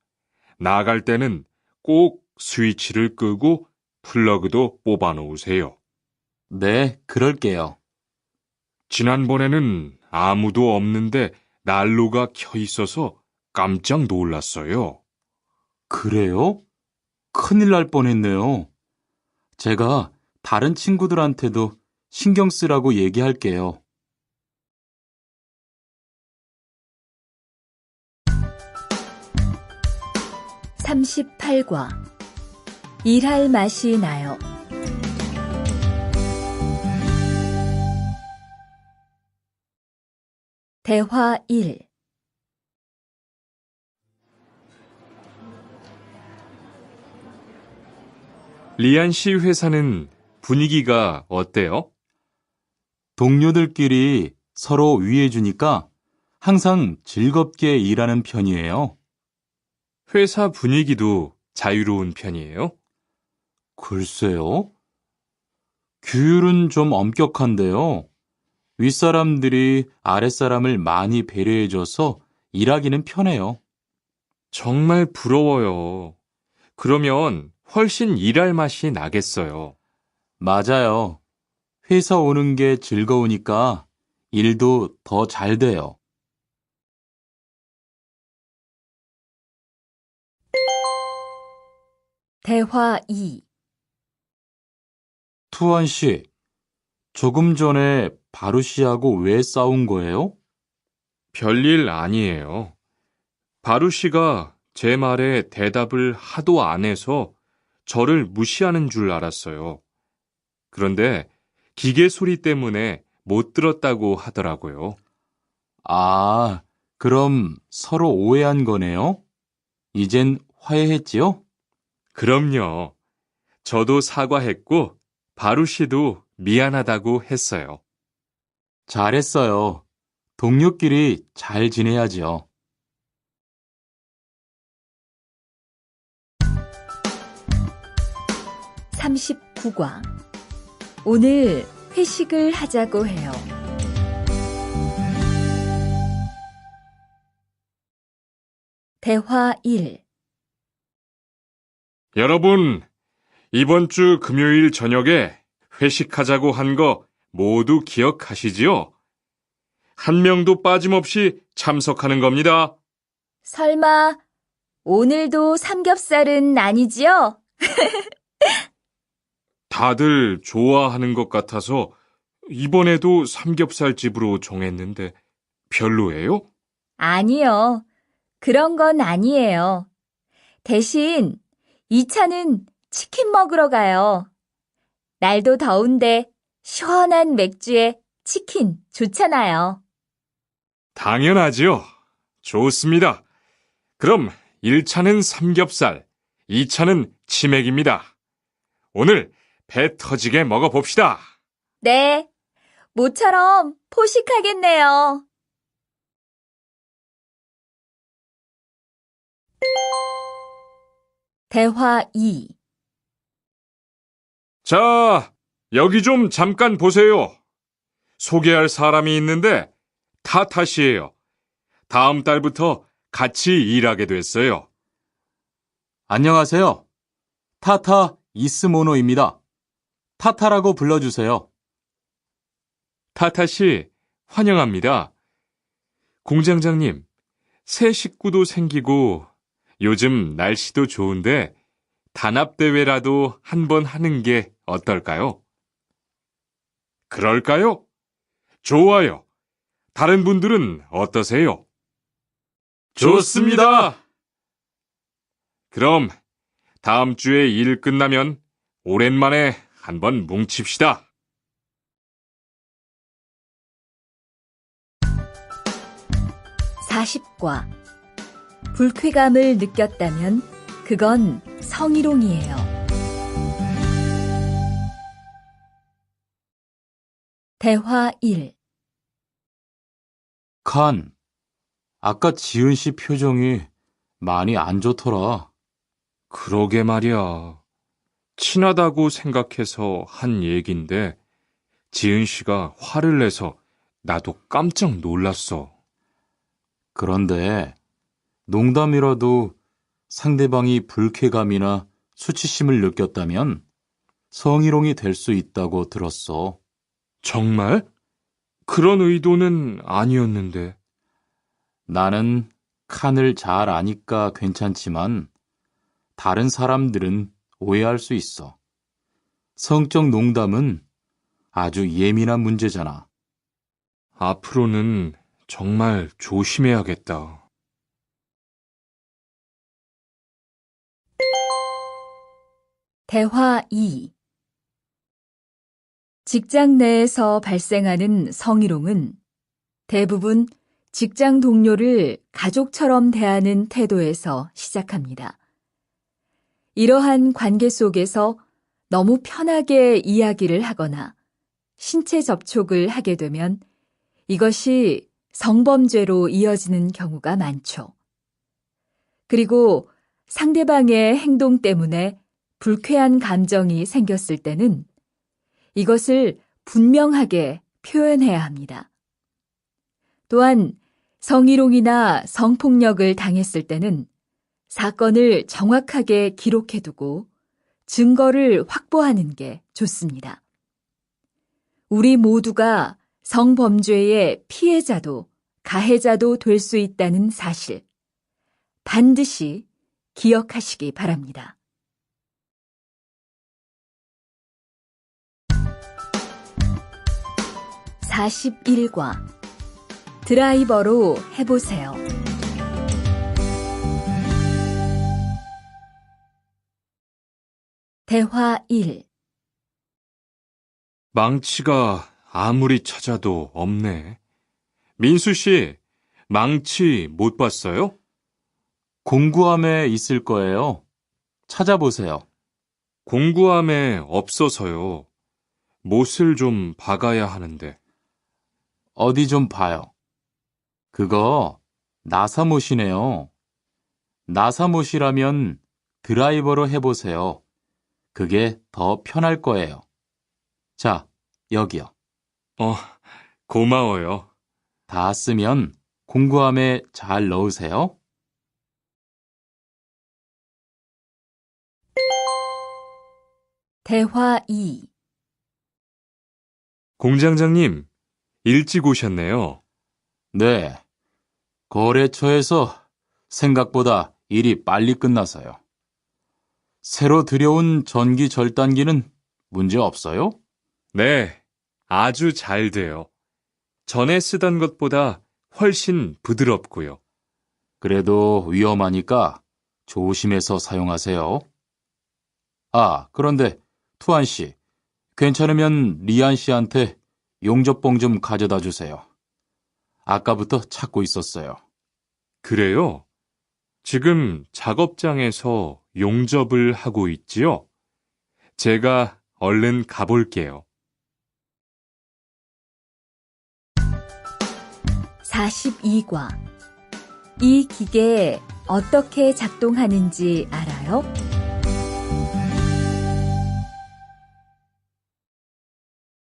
나갈 때는 꼭 스위치를 끄고 플러그도 뽑아 놓으세요. 네, 그럴게요. 지난번에는 아무도 없는데 난로가 켜 있어서 깜짝 놀랐어요. 그래요? 큰일 날 뻔했네요. 제가 다른 친구들한테도 신경 쓰라고 얘기할게요. (38과) 일할 맛이 나요. 대화 1. 리안 씨 회사는 분위기가 어때요? 동료들끼리 서로 위해주니까 항상 즐겁게 일하는 편이에요. 회사 분위기도 자유로운 편이에요? 글쎄요. 규율은 좀 엄격한데요. 윗사람들이 아랫사람을 많이 배려해줘서 일하기는 편해요. 정말 부러워요. 그러면 훨씬 일할 맛이 나겠어요. 맞아요. 회사 오는 게 즐거우니까 일도 더 잘 돼요. 대화 2. 투원 씨, 조금 전에 바루 씨하고 왜 싸운 거예요? 별일 아니에요. 바루 씨가 제 말에 대답을 하도 안 해서 저를 무시하는 줄 알았어요. 그런데 기계 소리 때문에 못 들었다고 하더라고요. 아, 그럼 서로 오해한 거네요? 이젠 화해했지요? 그럼요. 저도 사과했고 바루 씨도 미안하다고 했어요. 잘했어요. 동료끼리 잘 지내야지요. (39과) 오늘 회식을 하자고 해요. 대화 1. 여러분, 이번 주 금요일 저녁에 회식하자고 한 거 모두 기억하시지요? 한 명도 빠짐없이 참석하는 겁니다. 설마 오늘도 삼겹살은 아니지요? 다들 좋아하는 것 같아서 이번에도 삼겹살집으로 정했는데 별로예요? 아니요. 그런 건 아니에요. 대신 2차는 치킨 먹으러 가요. 날도 더운데 시원한 맥주에 치킨 좋잖아요. 당연하지요. 좋습니다. 그럼 1차는 삼겹살, 2차는 치맥입니다. 오늘 배 터지게 먹어봅시다. 네, 모처럼 포식하겠네요. 대화 2. 자, 여기 좀 잠깐 보세요. 소개할 사람이 있는데 타타 씨예요. 다음 달부터 같이 일하게 됐어요. 안녕하세요. 타타 이스모노입니다. 타타라고 불러주세요. 타타 씨, 환영합니다. 공장장님, 새 식구도 생기고 요즘 날씨도 좋은데 단합대회라도 한번 하는 게 어떨까요? 그럴까요? 좋아요. 다른 분들은 어떠세요? 좋습니다. 그럼 다음 주에 일 끝나면 오랜만에 한번 뭉칩시다. 40과 불쾌감을 느꼈다면 그건 성희롱이에요. 대화 1. 칸, 아까 지은 씨 표정이 많이 안 좋더라. 그러게 말이야. 친하다고 생각해서 한 얘긴데 지은 씨가 화를 내서 나도 깜짝 놀랐어. 그런데 농담이라도 상대방이 불쾌감이나 수치심을 느꼈다면 성희롱이 될 수 있다고 들었어. 정말? 그런 의도는 아니었는데. 나는 칸을 잘 아니까 괜찮지만 다른 사람들은 오해할 수 있어. 성적 농담은 아주 예민한 문제잖아. 앞으로는 정말 조심해야겠다. 대화 2. 직장 내에서 발생하는 성희롱은 대부분 직장 동료를 가족처럼 대하는 태도에서 시작합니다. 이러한 관계 속에서 너무 편하게 이야기를 하거나 신체 접촉을 하게 되면 이것이 성범죄로 이어지는 경우가 많죠. 그리고 상대방의 행동 때문에 불쾌한 감정이 생겼을 때는 이것을 분명하게 표현해야 합니다. 또한 성희롱이나 성폭력을 당했을 때는 사건을 정확하게 기록해두고 증거를 확보하는 게 좋습니다. 우리 모두가 성범죄의 피해자도 가해자도 될 수 있다는 사실, 반드시 기억하시기 바랍니다. 41과 드라이버로 해보세요. 대화 1. 망치가 아무리 찾아도 없네. 민수 씨, 망치 못 봤어요? 공구함에 있을 거예요. 찾아보세요. 공구함에 없어서요. 못을 좀 박아야 하는데. 어디 좀 봐요. 그거 나사못이네요. 나사못이라면 드라이버로 해보세요. 그게 더 편할 거예요. 자, 여기요. 고마워요. 다 쓰면 공구함에 잘 넣으세요. 대화 2. 공장장님, 일찍 오셨네요. 네. 거래처에서 생각보다 일이 빨리 끝나서요. 새로 들여온 전기 절단기는 문제 없어요? 네, 아주 잘 돼요. 전에 쓰던 것보다 훨씬 부드럽고요. 그래도 위험하니까 조심해서 사용하세요. 아, 그런데 투안 씨, 괜찮으면 리안 씨한테 용접봉 좀 가져다 주세요. 아까부터 찾고 있었어요. 그래요? 지금 작업장에서 용접을 하고 있지요? 제가 얼른 가볼게요. 42과 이 기계 어떻게 작동하는지 알아요?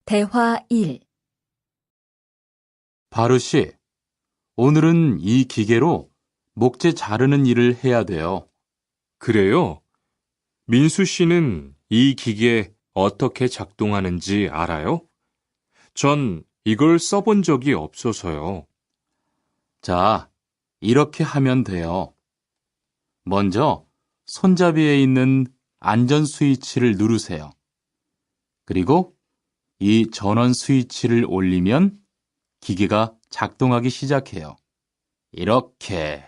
대화 1. 바르 씨, 오늘은 이 기계로 목재 자르는 일을 해야 돼요. 그래요? 민수 씨는 이 기계 어떻게 작동하는지 알아요? 전 이걸 써본 적이 없어서요. 자, 이렇게 하면 돼요. 먼저 손잡이에 있는 안전 스위치를 누르세요. 그리고 이 전원 스위치를 올리면 기계가 작동하기 시작해요. 이렇게.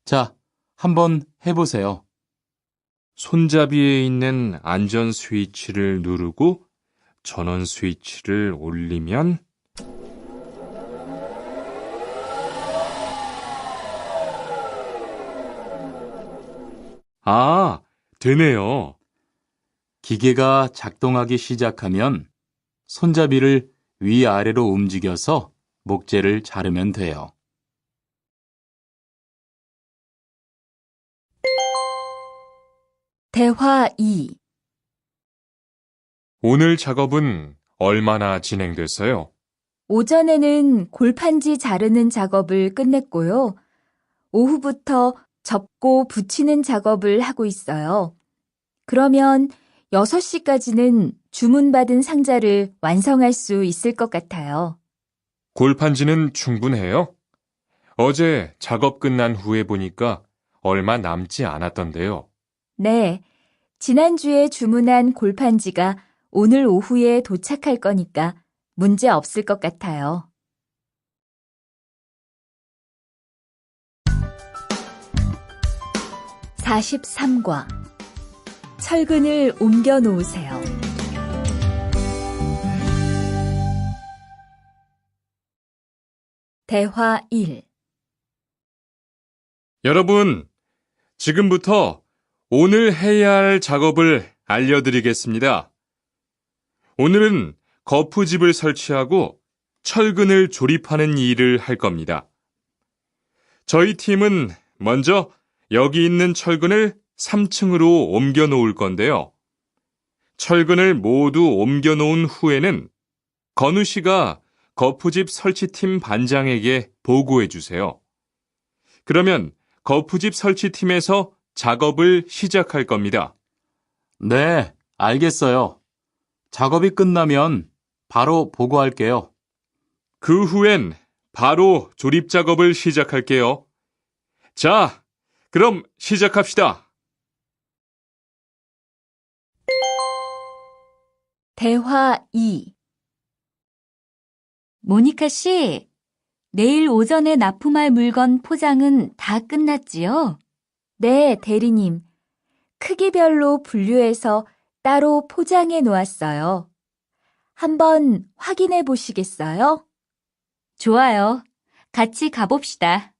자, 한번 해보세요. 손잡이에 있는 안전 스위치를 누르고 전원 스위치를 올리면 아, 되네요. 기계가 작동하기 시작하면 손잡이를 위아래로 움직여서 목재를 자르면 돼요. 대화 2. 오늘 작업은 얼마나 진행됐어요? 오전에는 골판지 자르는 작업을 끝냈고요. 오후부터 접고 붙이는 작업을 하고 있어요. 그러면 6시까지는 주문받은 상자를 완성할 수 있을 것 같아요. 골판지는 충분해요? 어제 작업 끝난 후에 보니까 얼마 남지 않았던데요. 네, 지난주에 주문한 골판지가 오늘 오후에 도착할 거니까 문제 없을 것 같아요. (43과) 철근을 옮겨 놓으세요. 대화 1. 여러분, 지금부터 오늘 해야 할 작업을 알려드리겠습니다. 오늘은 거푸집을 설치하고 철근을 조립하는 일을 할 겁니다. 저희 팀은 먼저 여기 있는 철근을 3층으로 옮겨 놓을 건데요. 철근을 모두 옮겨 놓은 후에는 건우 씨가 거푸집 설치팀 반장에게 보고해 주세요. 그러면 거푸집 설치팀에서 작업을 시작할 겁니다. 네, 알겠어요. 작업이 끝나면 바로 보고할게요. 그 후엔 바로 조립 작업을 시작할게요. 자, 그럼 시작합시다. 대화 2. 모니카 씨, 내일 오전에 납품할 물건 포장은 다 끝났지요? 네, 대리님. 크기별로 분류해서 따로 포장해 놓았어요. 한번 확인해 보시겠어요? 좋아요. 같이 가봅시다.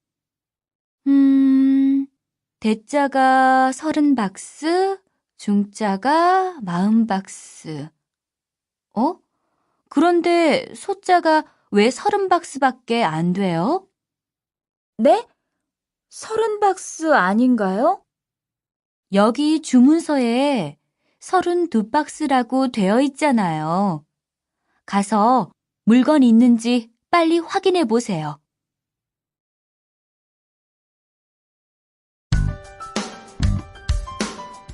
대자가 30박스, 중자가 40박스. 그런데 소자가 왜 30박스밖에 안 돼요? 네? 30박스 아닌가요? 여기 주문서에 32박스라고 되어 있잖아요. 가서 물건 있는지 빨리 확인해 보세요.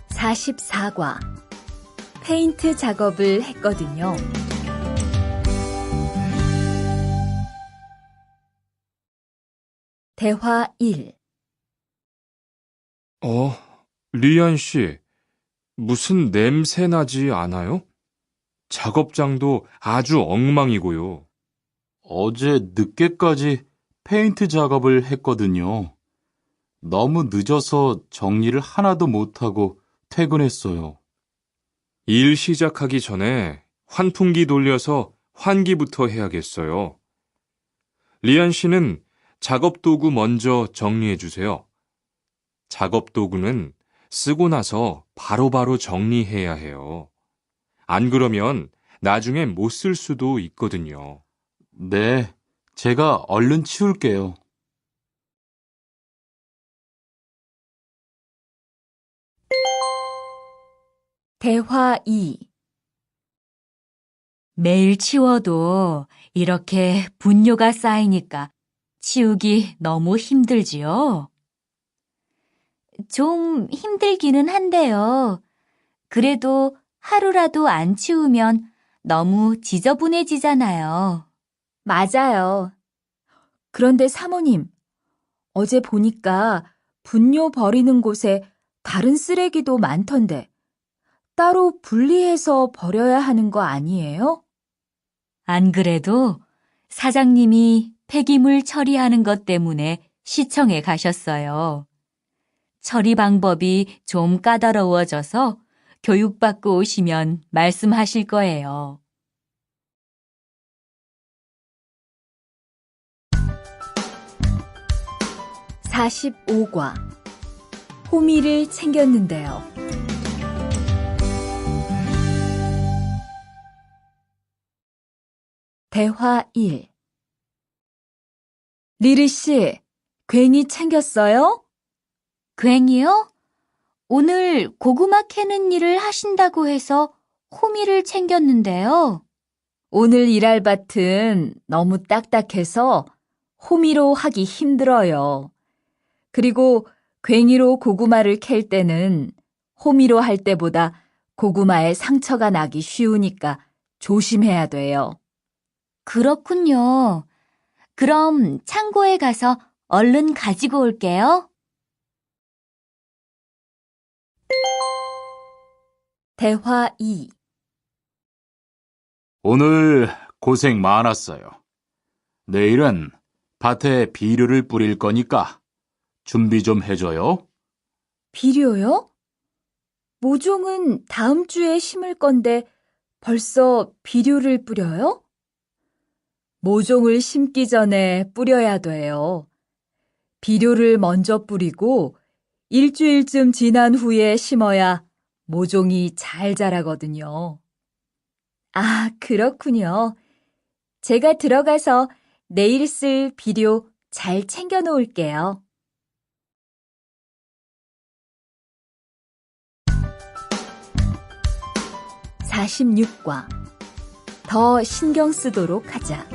(44과) 페인트 작업을 했거든요. 대화 1. 리안 씨, 무슨 냄새 나지 않아요? 작업장도 아주 엉망이고요. 어제 늦게까지 페인트 작업을 했거든요. 너무 늦어서 정리를 하나도 못하고 퇴근했어요. 일 시작하기 전에 환풍기 돌려서 환기부터 해야겠어요. 리안 씨는 작업 도구 먼저 정리해 주세요. 작업 도구는 쓰고 나서 바로바로 정리해야 해요. 안 그러면 나중에 못 쓸 수도 있거든요. 네, 제가 얼른 치울게요. 대화 2. 매일 치워도 이렇게 분뇨가 쌓이니까 치우기 너무 힘들지요? 좀 힘들기는 한데요. 그래도 하루라도 안 치우면 너무 지저분해지잖아요. 맞아요. 그런데 사모님, 어제 보니까 분뇨 버리는 곳에 다른 쓰레기도 많던데 따로 분리해서 버려야 하는 거 아니에요? 안 그래도 사장님이 폐기물 처리하는 것 때문에 시청에 가셨어요. 처리 방법이 좀 까다로워져서 교육받고 오시면 말씀하실 거예요. 45과 호미를 챙겼는데요. 대화 1. 리리 씨, 괭이 챙겼어요? 괭이요? 오늘 고구마 캐는 일을 하신다고 해서 호미를 챙겼는데요. 오늘 일할 밭은 너무 딱딱해서 호미로 하기 힘들어요. 그리고 괭이로 고구마를 캘 때는 호미로 할 때보다 고구마에 상처가 나기 쉬우니까 조심해야 돼요. 그렇군요. 그럼 창고에 가서 얼른 가지고 올게요. 대화 2. 오늘 고생 많았어요. 내일은 밭에 비료를 뿌릴 거니까 준비 좀 해줘요. 비료요? 모종은 다음 주에 심을 건데 벌써 비료를 뿌려요? 모종을 심기 전에 뿌려야 돼요. 비료를 먼저 뿌리고 일주일쯤 지난 후에 심어야 모종이 잘 자라거든요. 아, 그렇군요. 제가 들어가서 내일 쓸 비료 잘 챙겨 놓을게요. 46과 더 신경 쓰도록 하자.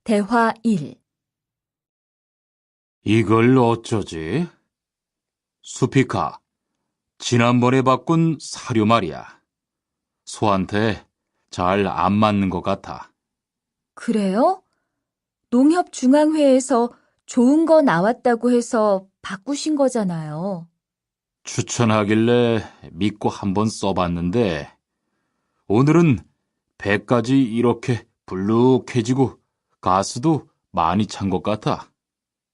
대화 1. 이걸 어쩌지? 수피카, 지난번에 바꾼 사료 말이야. 소한테 잘 안 맞는 것 같아. 그래요? 농협중앙회에서 좋은 거 나왔다고 해서 바꾸신 거잖아요. 추천하길래 믿고 한번 써봤는데 오늘은 배까지 이렇게 불룩해지고 가스도 많이 찬 것 같아.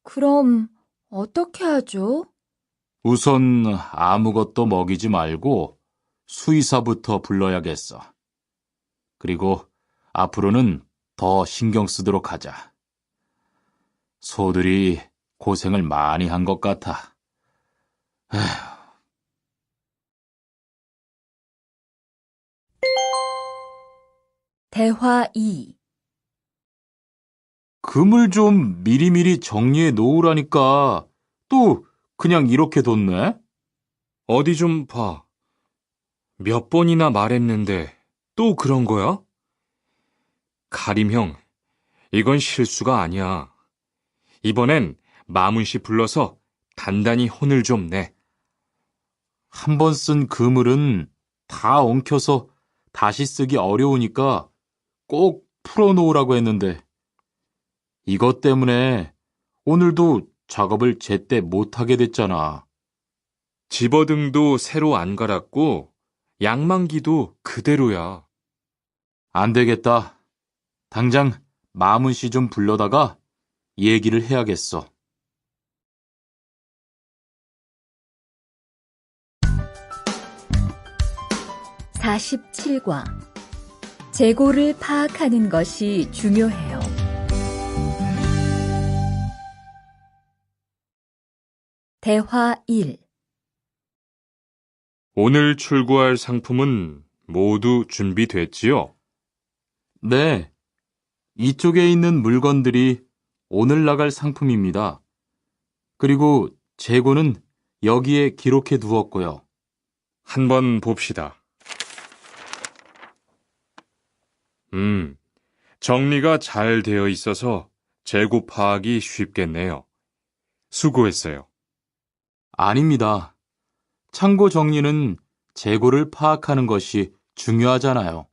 그럼 어떻게 하죠? 우선 아무것도 먹이지 말고 수의사부터 불러야겠어. 그리고 앞으로는 더 신경 쓰도록 하자. 소들이 고생을 많이 한 것 같아. 에휴. 대화 2. 금을 좀 미리미리 정리해 놓으라니까 또 그냥 이렇게 뒀네? 어디 좀 봐. 몇 번이나 말했는데 또 그런 거야? 가림 형, 이건 실수가 아니야. 이번엔 마문 씨 불러서 단단히 혼을 좀 내. 한 번 쓴 그물은 다 엉켜서 다시 쓰기 어려우니까 꼭 풀어놓으라고 했는데 이것 때문에 오늘도 작업을 제때 못하게 됐잖아. 집어등도 새로 안 갈았고 양만기도 그대로야. 안 되겠다. 당장 마문 씨 좀 불러다가 얘기를 해야겠어. 47과 재고를 파악하는 것이 중요해요. 대화 1. 오늘 출고할 상품은 모두 준비됐지요? 네, 이쪽에 있는 물건들이 오늘 나갈 상품입니다. 그리고 재고는 여기에 기록해 두었고요. 한번 봅시다. 정리가 잘 되어 있어서 재고 파악이 쉽겠네요. 수고했어요. 아닙니다. 창고 정리는 재고를 파악하는 것이 중요하잖아요.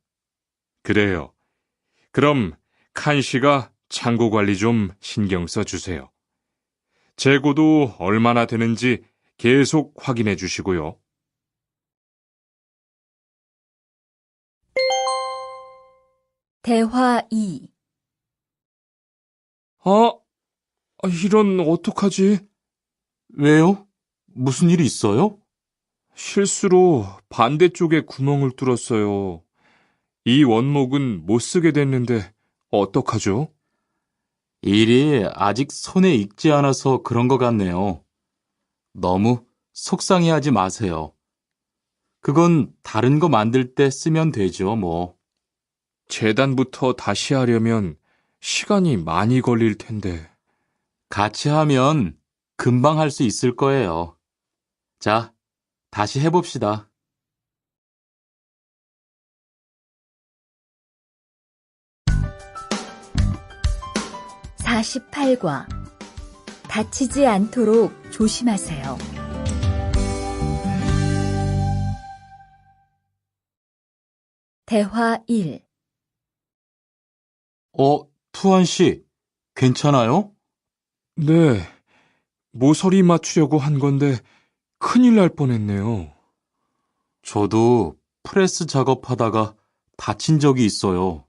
그래요. 그럼 칸 씨가 창고 관리 좀 신경 써 주세요. 재고도 얼마나 되는지 계속 확인해 주시고요. 대화 2. 아, 이런 어떡하지? 왜요? 무슨 일이 있어요? 실수로 반대쪽에 구멍을 뚫었어요. 이 원목은 못 쓰게 됐는데 어떡하죠? 일이 아직 손에 익지 않아서 그런 것 같네요. 너무 속상해하지 마세요. 그건 다른 거 만들 때 쓰면 되죠, 뭐. 재단부터 다시 하려면 시간이 많이 걸릴 텐데. 같이 하면 금방 할 수 있을 거예요. 자, 다시 해봅시다. (48과) 다치지 않도록 조심하세요. 대화 1. 투한 씨, 괜찮아요? 네, 모서리 맞추려고 한 건데 큰일 날 뻔했네요. 저도 프레스 작업하다가 다친 적이 있어요.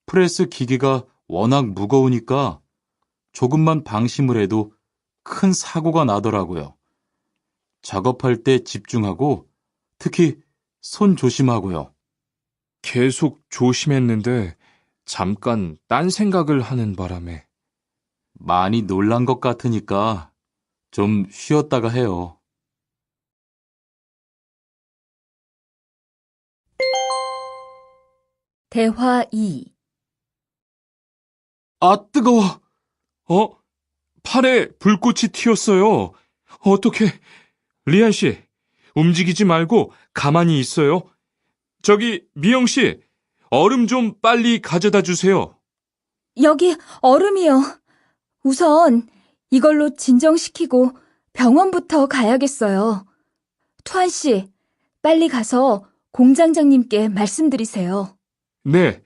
프레스 기계가 워낙 무거우니까 조금만 방심을 해도 큰 사고가 나더라고요. 작업할 때 집중하고 특히 손 조심하고요. 계속 조심했는데 잠깐 딴 생각을 하는 바람에. 많이 놀란 것 같으니까 좀 쉬었다가 해요. 대화 2. 뜨거워! 팔에 불꽃이 튀었어요. 어떻게? 리안 씨, 움직이지 말고 가만히 있어요. 저기, 미영 씨, 얼음 좀 빨리 가져다 주세요. 여기 얼음이요. 우선 이걸로 진정시키고 병원부터 가야겠어요. 투한 씨, 빨리 가서 공장장님께 말씀드리세요. 네,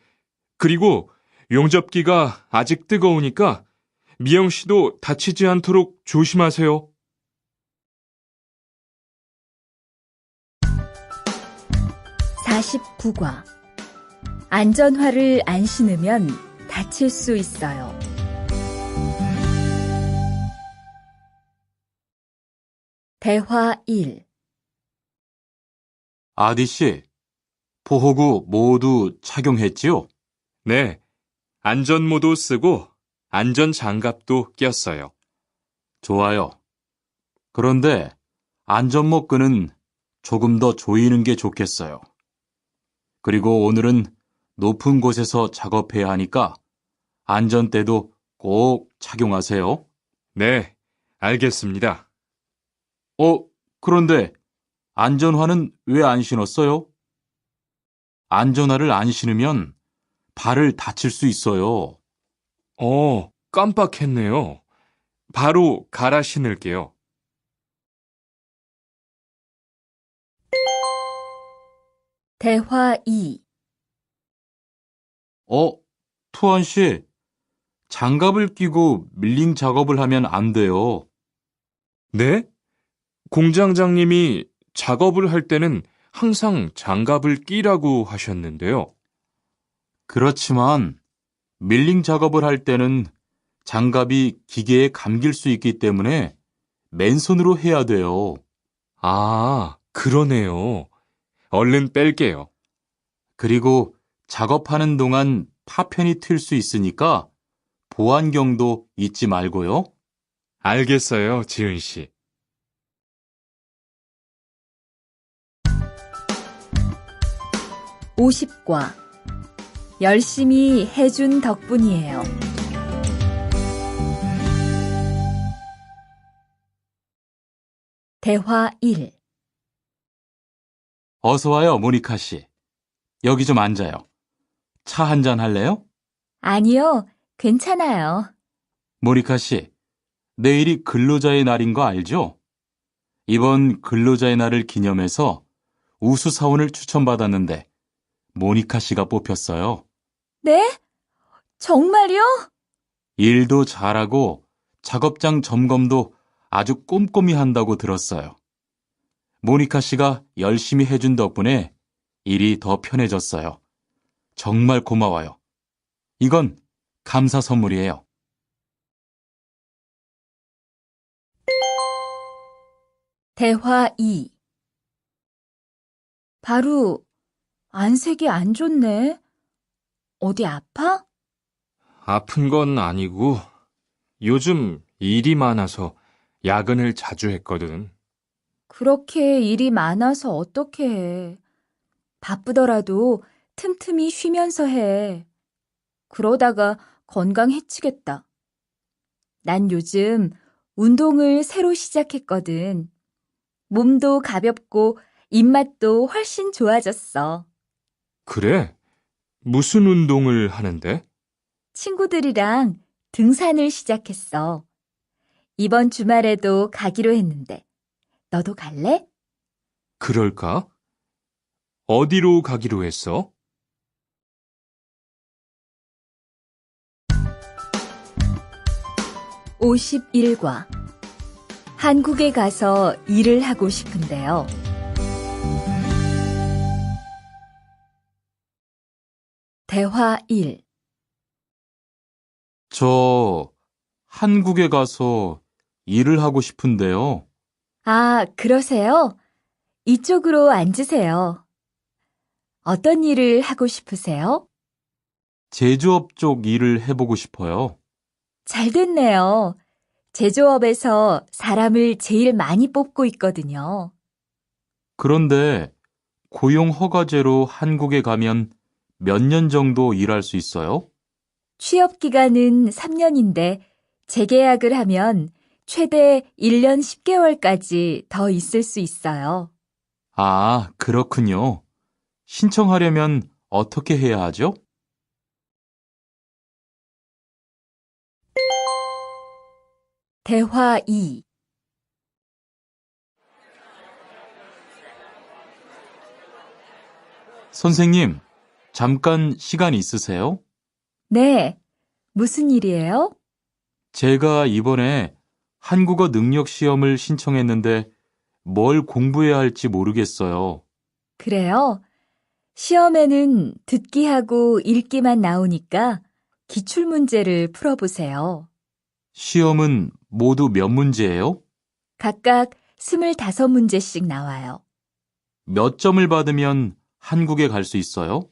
그리고 용접기가 아직 뜨거우니까 미영 씨도 다치지 않도록 조심하세요. (49과) 안전화를 안 신으면 다칠 수 있어요. 대화 1. 아디 씨, 보호구 모두 착용했지요? 네, 안전모도 쓰고 안전장갑도 꼈어요. 좋아요. 그런데 안전모 끈은 조금 더 조이는 게 좋겠어요. 그리고 오늘은 높은 곳에서 작업해야 하니까 안전대도 꼭 착용하세요. 네, 알겠습니다. 그런데 안전화는 왜 안 신었어요? 안전화를 안 신으면 발을 다칠 수 있어요. 깜빡했네요. 바로 갈아 신을게요. 대화 2. 투한 씨, 장갑을 끼고 밀링 작업을 하면 안 돼요. 네? 공장장님이 작업을 할 때는 항상 장갑을 끼라고 하셨는데요. 그렇지만 밀링 작업을 할 때는 장갑이 기계에 감길 수 있기 때문에 맨손으로 해야 돼요. 아, 그러네요. 얼른 뺄게요. 그리고 작업하는 동안 파편이 튈 수 있으니까 보안경도 잊지 말고요. 알겠어요, 지은 씨. (50과) 열심히 해준 덕분이에요. 대화 1. 어서 와요, 모니카 씨. 여기 좀 앉아요. 차 한잔 할래요? 아니요, 괜찮아요. 모니카 씨, 내일이 근로자의 날인 거 알죠? 이번 근로자의 날을 기념해서 우수사원을 추천받았는데 모니카 씨가 뽑혔어요. 네? 정말요? 일도 잘하고 작업장 점검도 아주 꼼꼼히 한다고 들었어요. 모니카 씨가 열심히 해준 덕분에 일이 더 편해졌어요. 정말 고마워요. 이건 감사 선물이에요. 대화 2. 바로 안색이 안 좋네. 어디 아파? 아픈 건 아니고 요즘 일이 많아서 야근을 자주 했거든. 그렇게 일이 많아서 어떻게 해. 바쁘더라도 틈틈이 쉬면서 해. 그러다가 건강 해치겠다. 난 요즘 운동을 새로 시작했거든. 몸도 가볍고 입맛도 훨씬 좋아졌어. 그래? 무슨 운동을 하는데? 친구들이랑 등산을 시작했어. 이번 주말에도 가기로 했는데, 너도 갈래? 그럴까? 어디로 가기로 했어? 51과 한국에 가서 일을 하고 싶은데요. 대화 1. 저 한국에 가서 일을 하고 싶은데요. 아, 그러세요? 이쪽으로 앉으세요. 어떤 일을 하고 싶으세요? 제조업 쪽 일을 해보고 싶어요. 잘 됐네요. 제조업에서 사람을 제일 많이 뽑고 있거든요. 그런데 고용 허가제로 한국에 가면 몇 년 정도 일할 수 있어요? 취업 기간은 3년인데 재계약을 하면 최대 1년 10개월까지 더 있을 수 있어요. 아, 그렇군요. 신청하려면 어떻게 해야 하죠? 대화 2. 선생님, 잠깐 시간 있으세요? 네, 무슨 일이에요? 제가 이번에 한국어 능력 시험을 신청했는데 뭘 공부해야 할지 모르겠어요. 그래요? 시험에는 듣기하고 읽기만 나오니까 기출문제를 풀어보세요. 시험은 모두 몇 문제예요? 각각 25문제씩 나와요. 몇 점을 받으면 한국에 갈 수 있어요?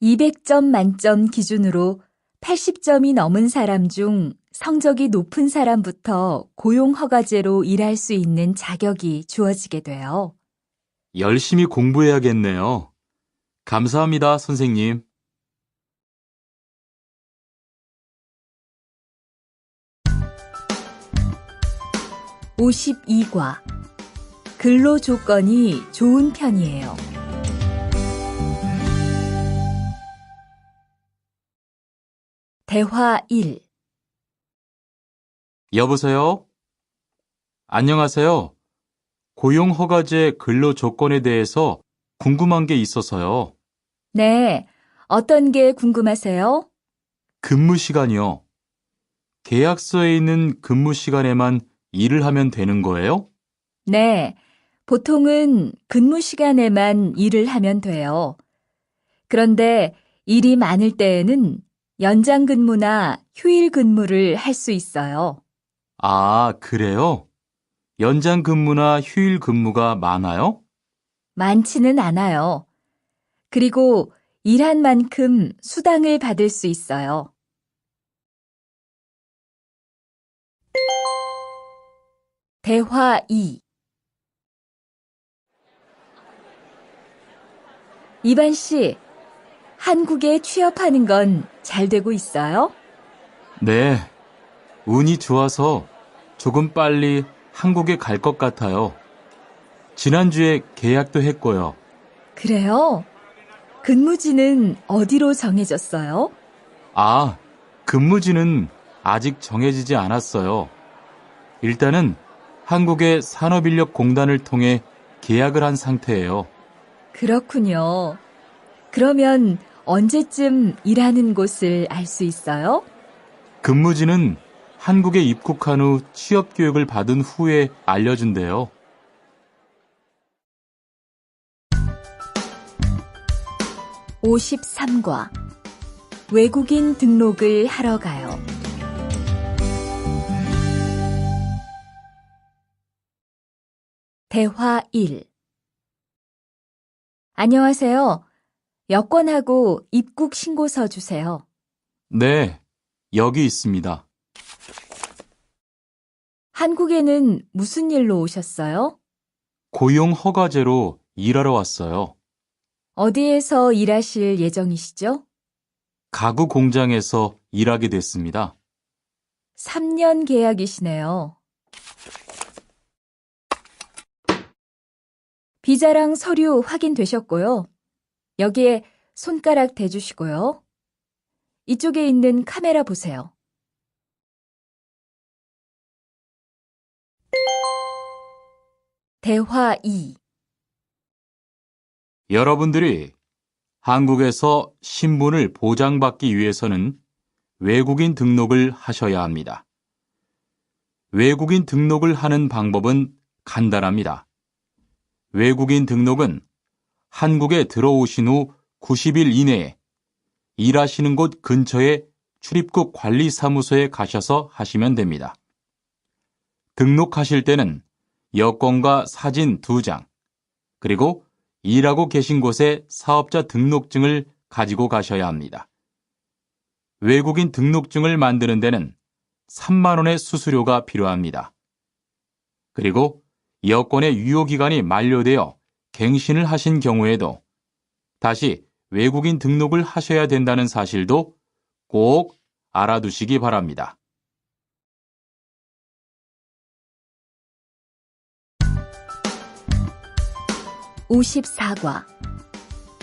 200점 만점 기준으로 80점이 넘은 사람 중 성적이 높은 사람부터 고용허가제로 일할 수 있는 자격이 주어지게 돼요. 열심히 공부해야겠네요. 감사합니다, 선생님. 52과 근로 조건이 좋은 편이에요. 대화 1. 여보세요? 안녕하세요. 고용허가제 근로 조건에 대해서 궁금한 게 있어서요. 네, 어떤 게 궁금하세요? 근무 시간이요. 계약서에 있는 근무 시간에만 일을 하면 되는 거예요? 네, 보통은 근무 시간에만 일을 하면 돼요. 그런데 일이 많을 때에는 연장 근무나 휴일 근무를 할 수 있어요. 아, 그래요? 연장 근무나 휴일 근무가 많아요? 많지는 않아요. 그리고 일한 만큼 수당을 받을 수 있어요. 대화 2. 이반 씨, 한국에 취업하는 건 잘 되고 있어요? 네, 운이 좋아서 조금 빨리 한국에 갈 것 같아요. 지난주에 계약도 했고요. 그래요? 근무지는 어디로 정해졌어요? 아, 근무지는 아직 정해지지 않았어요. 일단은 한국의 산업인력공단을 통해 계약을 한 상태예요. 그렇군요. 그러면 언제쯤 일하는 곳을 알 수 있어요? 근무지는 한국에 입국한 후 취업 교육을 받은 후에 알려준대요. 53과 외국인 등록을 하러 가요. 대화 1. 안녕하세요. 여권하고 입국 신고서 주세요. 네, 여기 있습니다. 한국에는 무슨 일로 오셨어요? 고용 허가제로 일하러 왔어요. 어디에서 일하실 예정이시죠? 가구 공장에서 일하게 됐습니다. 3년 계약이시네요. 비자랑 서류 확인되셨고요. 여기에 손가락 대주시고요. 이쪽에 있는 카메라 보세요. 대화 2. 여러분들이 한국에서 신분을 보장받기 위해서는 외국인 등록을 하셔야 합니다. 외국인 등록을 하는 방법은 간단합니다. 외국인 등록은 한국에 들어오신 후 90일 이내에 일하시는 곳 근처의 출입국 관리사무소에 가셔서 하시면 됩니다. 등록하실 때는 여권과 사진 2장, 그리고 일하고 계신 곳의 사업자 등록증을 가지고 가셔야 합니다. 외국인 등록증을 만드는 데는 3만 원의 수수료가 필요합니다. 그리고 여권의 유효기간이 만료되어 갱신을 하신 경우에도 다시 외국인 등록을 하셔야 된다는 사실도 꼭 알아두시기 바랍니다. (54과)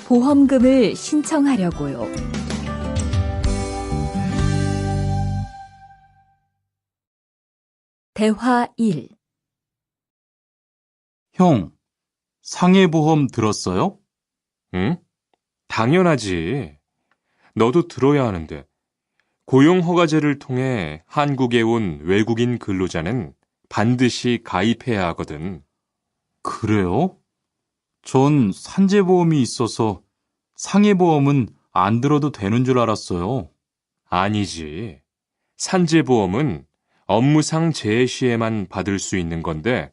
보험금을 신청하려고요. 대화 1. 형, 상해보험 들었어요? 응? 당연하지. 너도 들어야 하는데. 고용허가제를 통해 한국에 온 외국인 근로자는 반드시 가입해야 하거든. 그래요? 전 산재보험이 있어서 상해보험은 안 들어도 되는 줄 알았어요. 아니지. 산재보험은 업무상 재해 시에만 받을 수 있는 건데,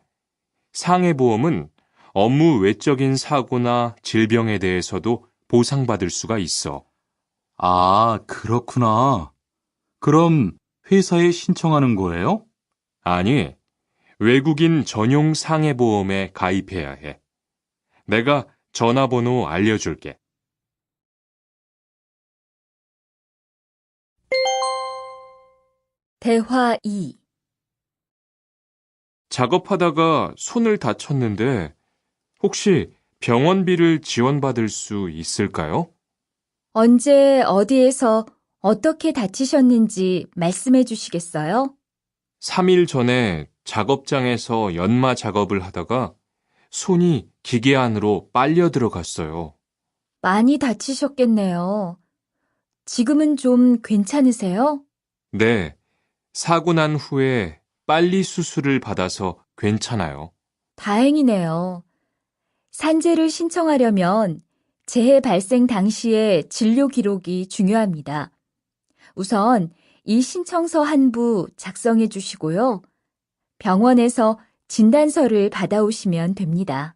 상해보험은 업무 외적인 사고나 질병에 대해서도 보상받을 수가 있어. 아, 그렇구나. 그럼 회사에 신청하는 거예요? 아니, 외국인 전용 상해보험에 가입해야 해. 내가 전화번호 알려줄게. 대화 2. 작업하다가 손을 다쳤는데 혹시 병원비를 지원받을 수 있을까요? 언제 어디에서 어떻게 다치셨는지 말씀해 주시겠어요? 3일 전에 작업장에서 연마 작업을 하다가 손이 기계 안으로 빨려 들어갔어요. 많이 다치셨겠네요. 지금은 좀 괜찮으세요? 네, 사고 난 후에 빨리 수술을 받아서 괜찮아요. 다행이네요. 산재를 신청하려면 재해 발생 당시의 진료 기록이 중요합니다. 우선 이 신청서 한 부 작성해 주시고요. 병원에서 진단서를 받아오시면 됩니다.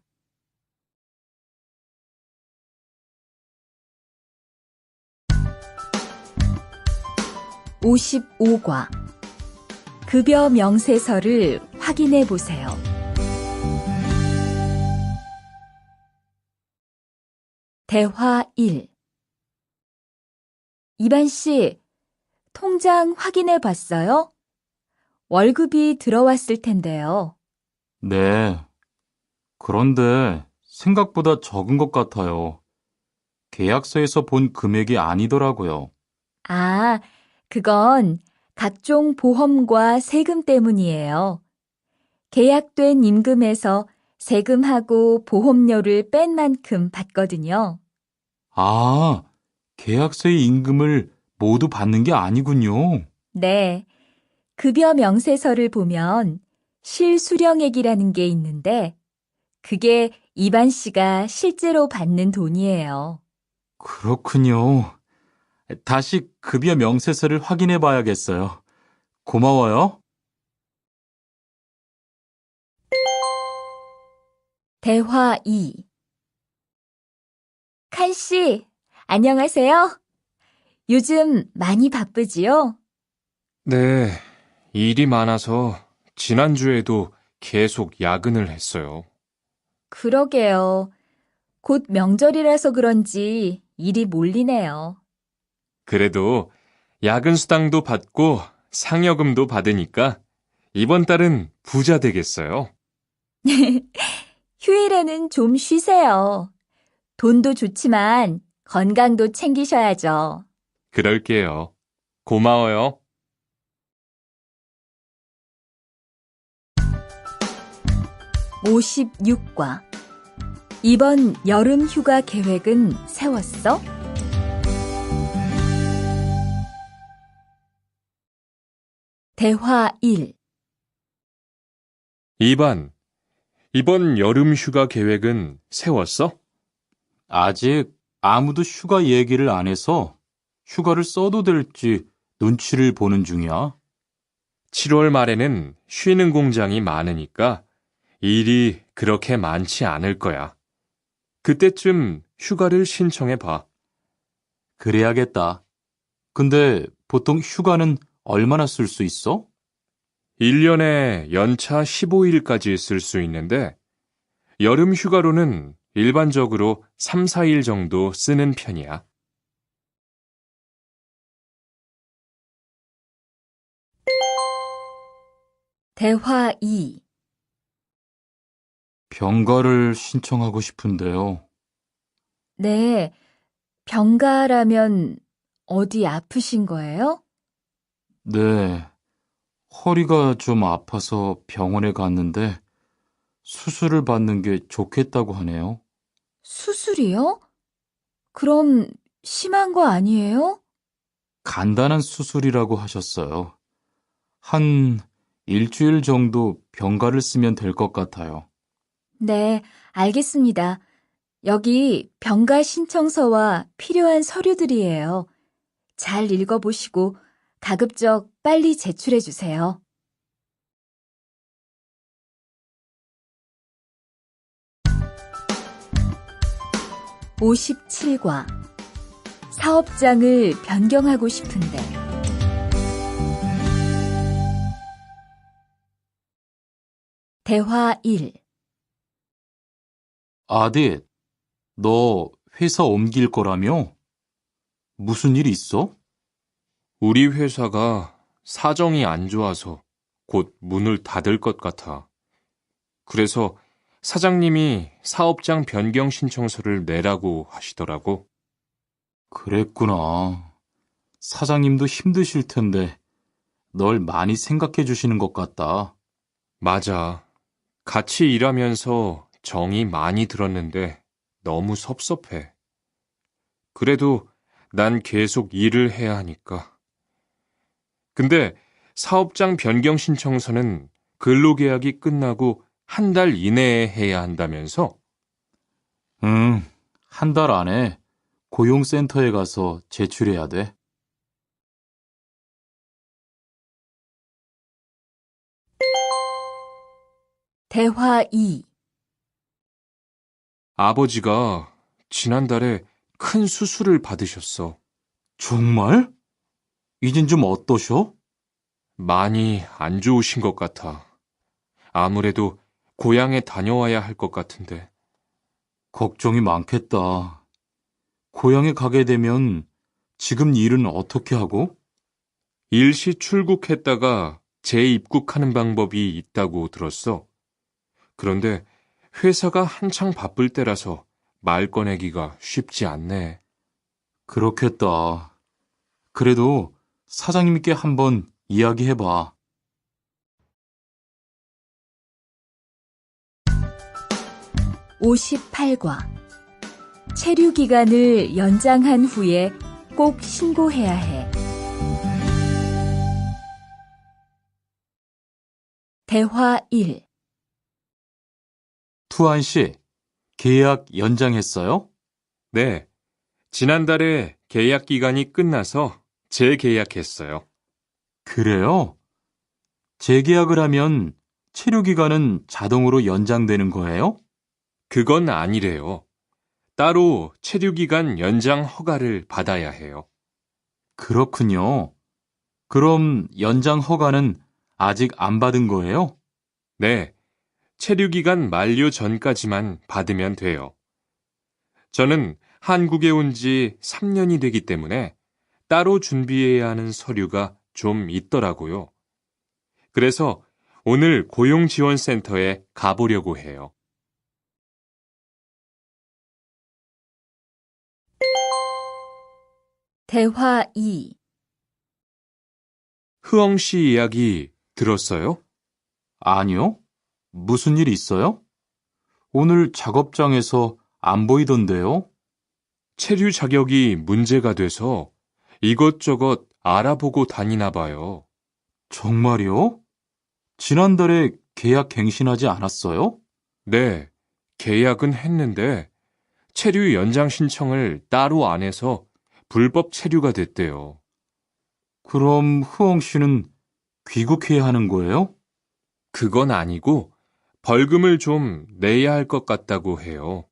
(55과) 급여 명세서를 확인해 보세요. 대화 1. 이반 씨, 통장 확인해 봤어요? 월급이 들어왔을 텐데요. 네. 그런데 생각보다 적은 것 같아요. 계약서에서 본 금액이 아니더라고요. 아, 그건 각종 보험과 세금 때문이에요. 계약된 임금에서 세금하고 보험료를 뺀 만큼 받거든요. 아, 계약서의 임금을 모두 받는 게 아니군요. 네, 급여 명세서를 보면 실수령액이라는 게 있는데 그게 이반 씨가 실제로 받는 돈이에요. 그렇군요. 다시 급여 명세서를 확인해 봐야겠어요. 고마워요. 대화 2. 칸 씨, 안녕하세요. 요즘 많이 바쁘지요? 네, 일이 많아서 지난주에도 계속 야근을 했어요. 그러게요. 곧 명절이라서 그런지 일이 몰리네요. 그래도 야근 수당도 받고 상여금도 받으니까 이번 달은 부자 되겠어요. 휴일에는 좀 쉬세요. 돈도 좋지만 건강도 챙기셔야죠. 그럴게요. 고마워요. 56과. 이번 여름 휴가 계획은 세웠어? 대화 1. 2번, 이번 여름 휴가 계획은 세웠어? 아직 아무도 휴가 얘기를 안 해서 휴가를 써도 될지 눈치를 보는 중이야. 7월 말에는 쉬는 공장이 많으니까 일이 그렇게 많지 않을 거야. 그때쯤 휴가를 신청해 봐. 그래야겠다. 근데 보통 휴가는 얼마나 쓸 수 있어? 1년에 연차 15일까지 쓸 수 있는데 여름 휴가로는 일반적으로 3, 4일 정도 쓰는 편이야. 대화 2. 병가를 신청하고 싶은데요. 네, 병가라면 어디 아프신 거예요? 네, 허리가 좀 아파서 병원에 갔는데 수술을 받는 게 좋겠다고 하네요. 수술이요? 그럼 심한 거 아니에요? 간단한 수술이라고 하셨어요. 한 일주일 정도 병가를 쓰면 될 것 같아요. 네, 알겠습니다. 여기 병가 신청서와 필요한 서류들이에요. 잘 읽어보시고 가급적 빨리 제출해 주세요. 57과. 사업장을 변경하고 싶은데. 대화 1. 아딧, 너 회사 옮길 거라며? 무슨 일 있어? 우리 회사가 사정이 안 좋아서 곧 문을 닫을 것 같아. 그래서 사장님이 사업장 변경 신청서를 내라고 하시더라고. 그랬구나. 사장님도 힘드실 텐데 널 많이 생각해 주시는 것 같다. 맞아. 같이 일하면서 정이 많이 들었는데 너무 섭섭해. 그래도 난 계속 일을 해야 하니까. 근데 사업장 변경 신청서는 근로계약이 끝나고 한 달 이내에 해야 한다면서? 응, 한 달 안에 고용센터에 가서 제출해야 돼. 대화 2. 아버지가 지난달에 큰 수술을 받으셨어. 정말? 이젠 좀 어떠셔? 많이 안 좋으신 것 같아. 아무래도 고향에 다녀와야 할 것 같은데. 걱정이 많겠다. 고향에 가게 되면 지금 일은 어떻게 하고? 일시 출국했다가 재입국하는 방법이 있다고 들었어. 그런데 회사가 한창 바쁠 때라서 말 꺼내기가 쉽지 않네. 그렇겠다. 그래도 사장님께 한번 이야기해봐. 58과. 체류 기간을 연장한 후에 꼭 신고해야 해. 대화 1. 투안 씨, 계약 연장했어요? 네, 지난달에 계약 기간이 끝나서 재계약했어요. 그래요? 재계약을 하면 체류 기간은 자동으로 연장되는 거예요? 그건 아니래요. 따로 체류기간 연장 허가를 받아야 해요. 그렇군요. 그럼 연장 허가는 아직 안 받은 거예요? 네, 체류기간 만료 전까지만 받으면 돼요. 저는 한국에 온 지 3년이 되기 때문에 따로 준비해야 하는 서류가 좀 있더라고요. 그래서 오늘 고용지원센터에 가보려고 해요. 대화 2. 흐엉 씨 이야기 들었어요? 아니요. 무슨 일 있어요? 오늘 작업장에서 안 보이던데요? 체류 자격이 문제가 돼서 이것저것 알아보고 다니나 봐요. 정말요? 지난달에 계약 갱신하지 않았어요? 네, 계약은 했는데 체류 연장 신청을 따로 안 해서 불법 체류가 됐대요. 그럼 흐엉 씨는 귀국해야 하는 거예요? 그건 아니고 벌금을 좀 내야 할 것 같다고 해요.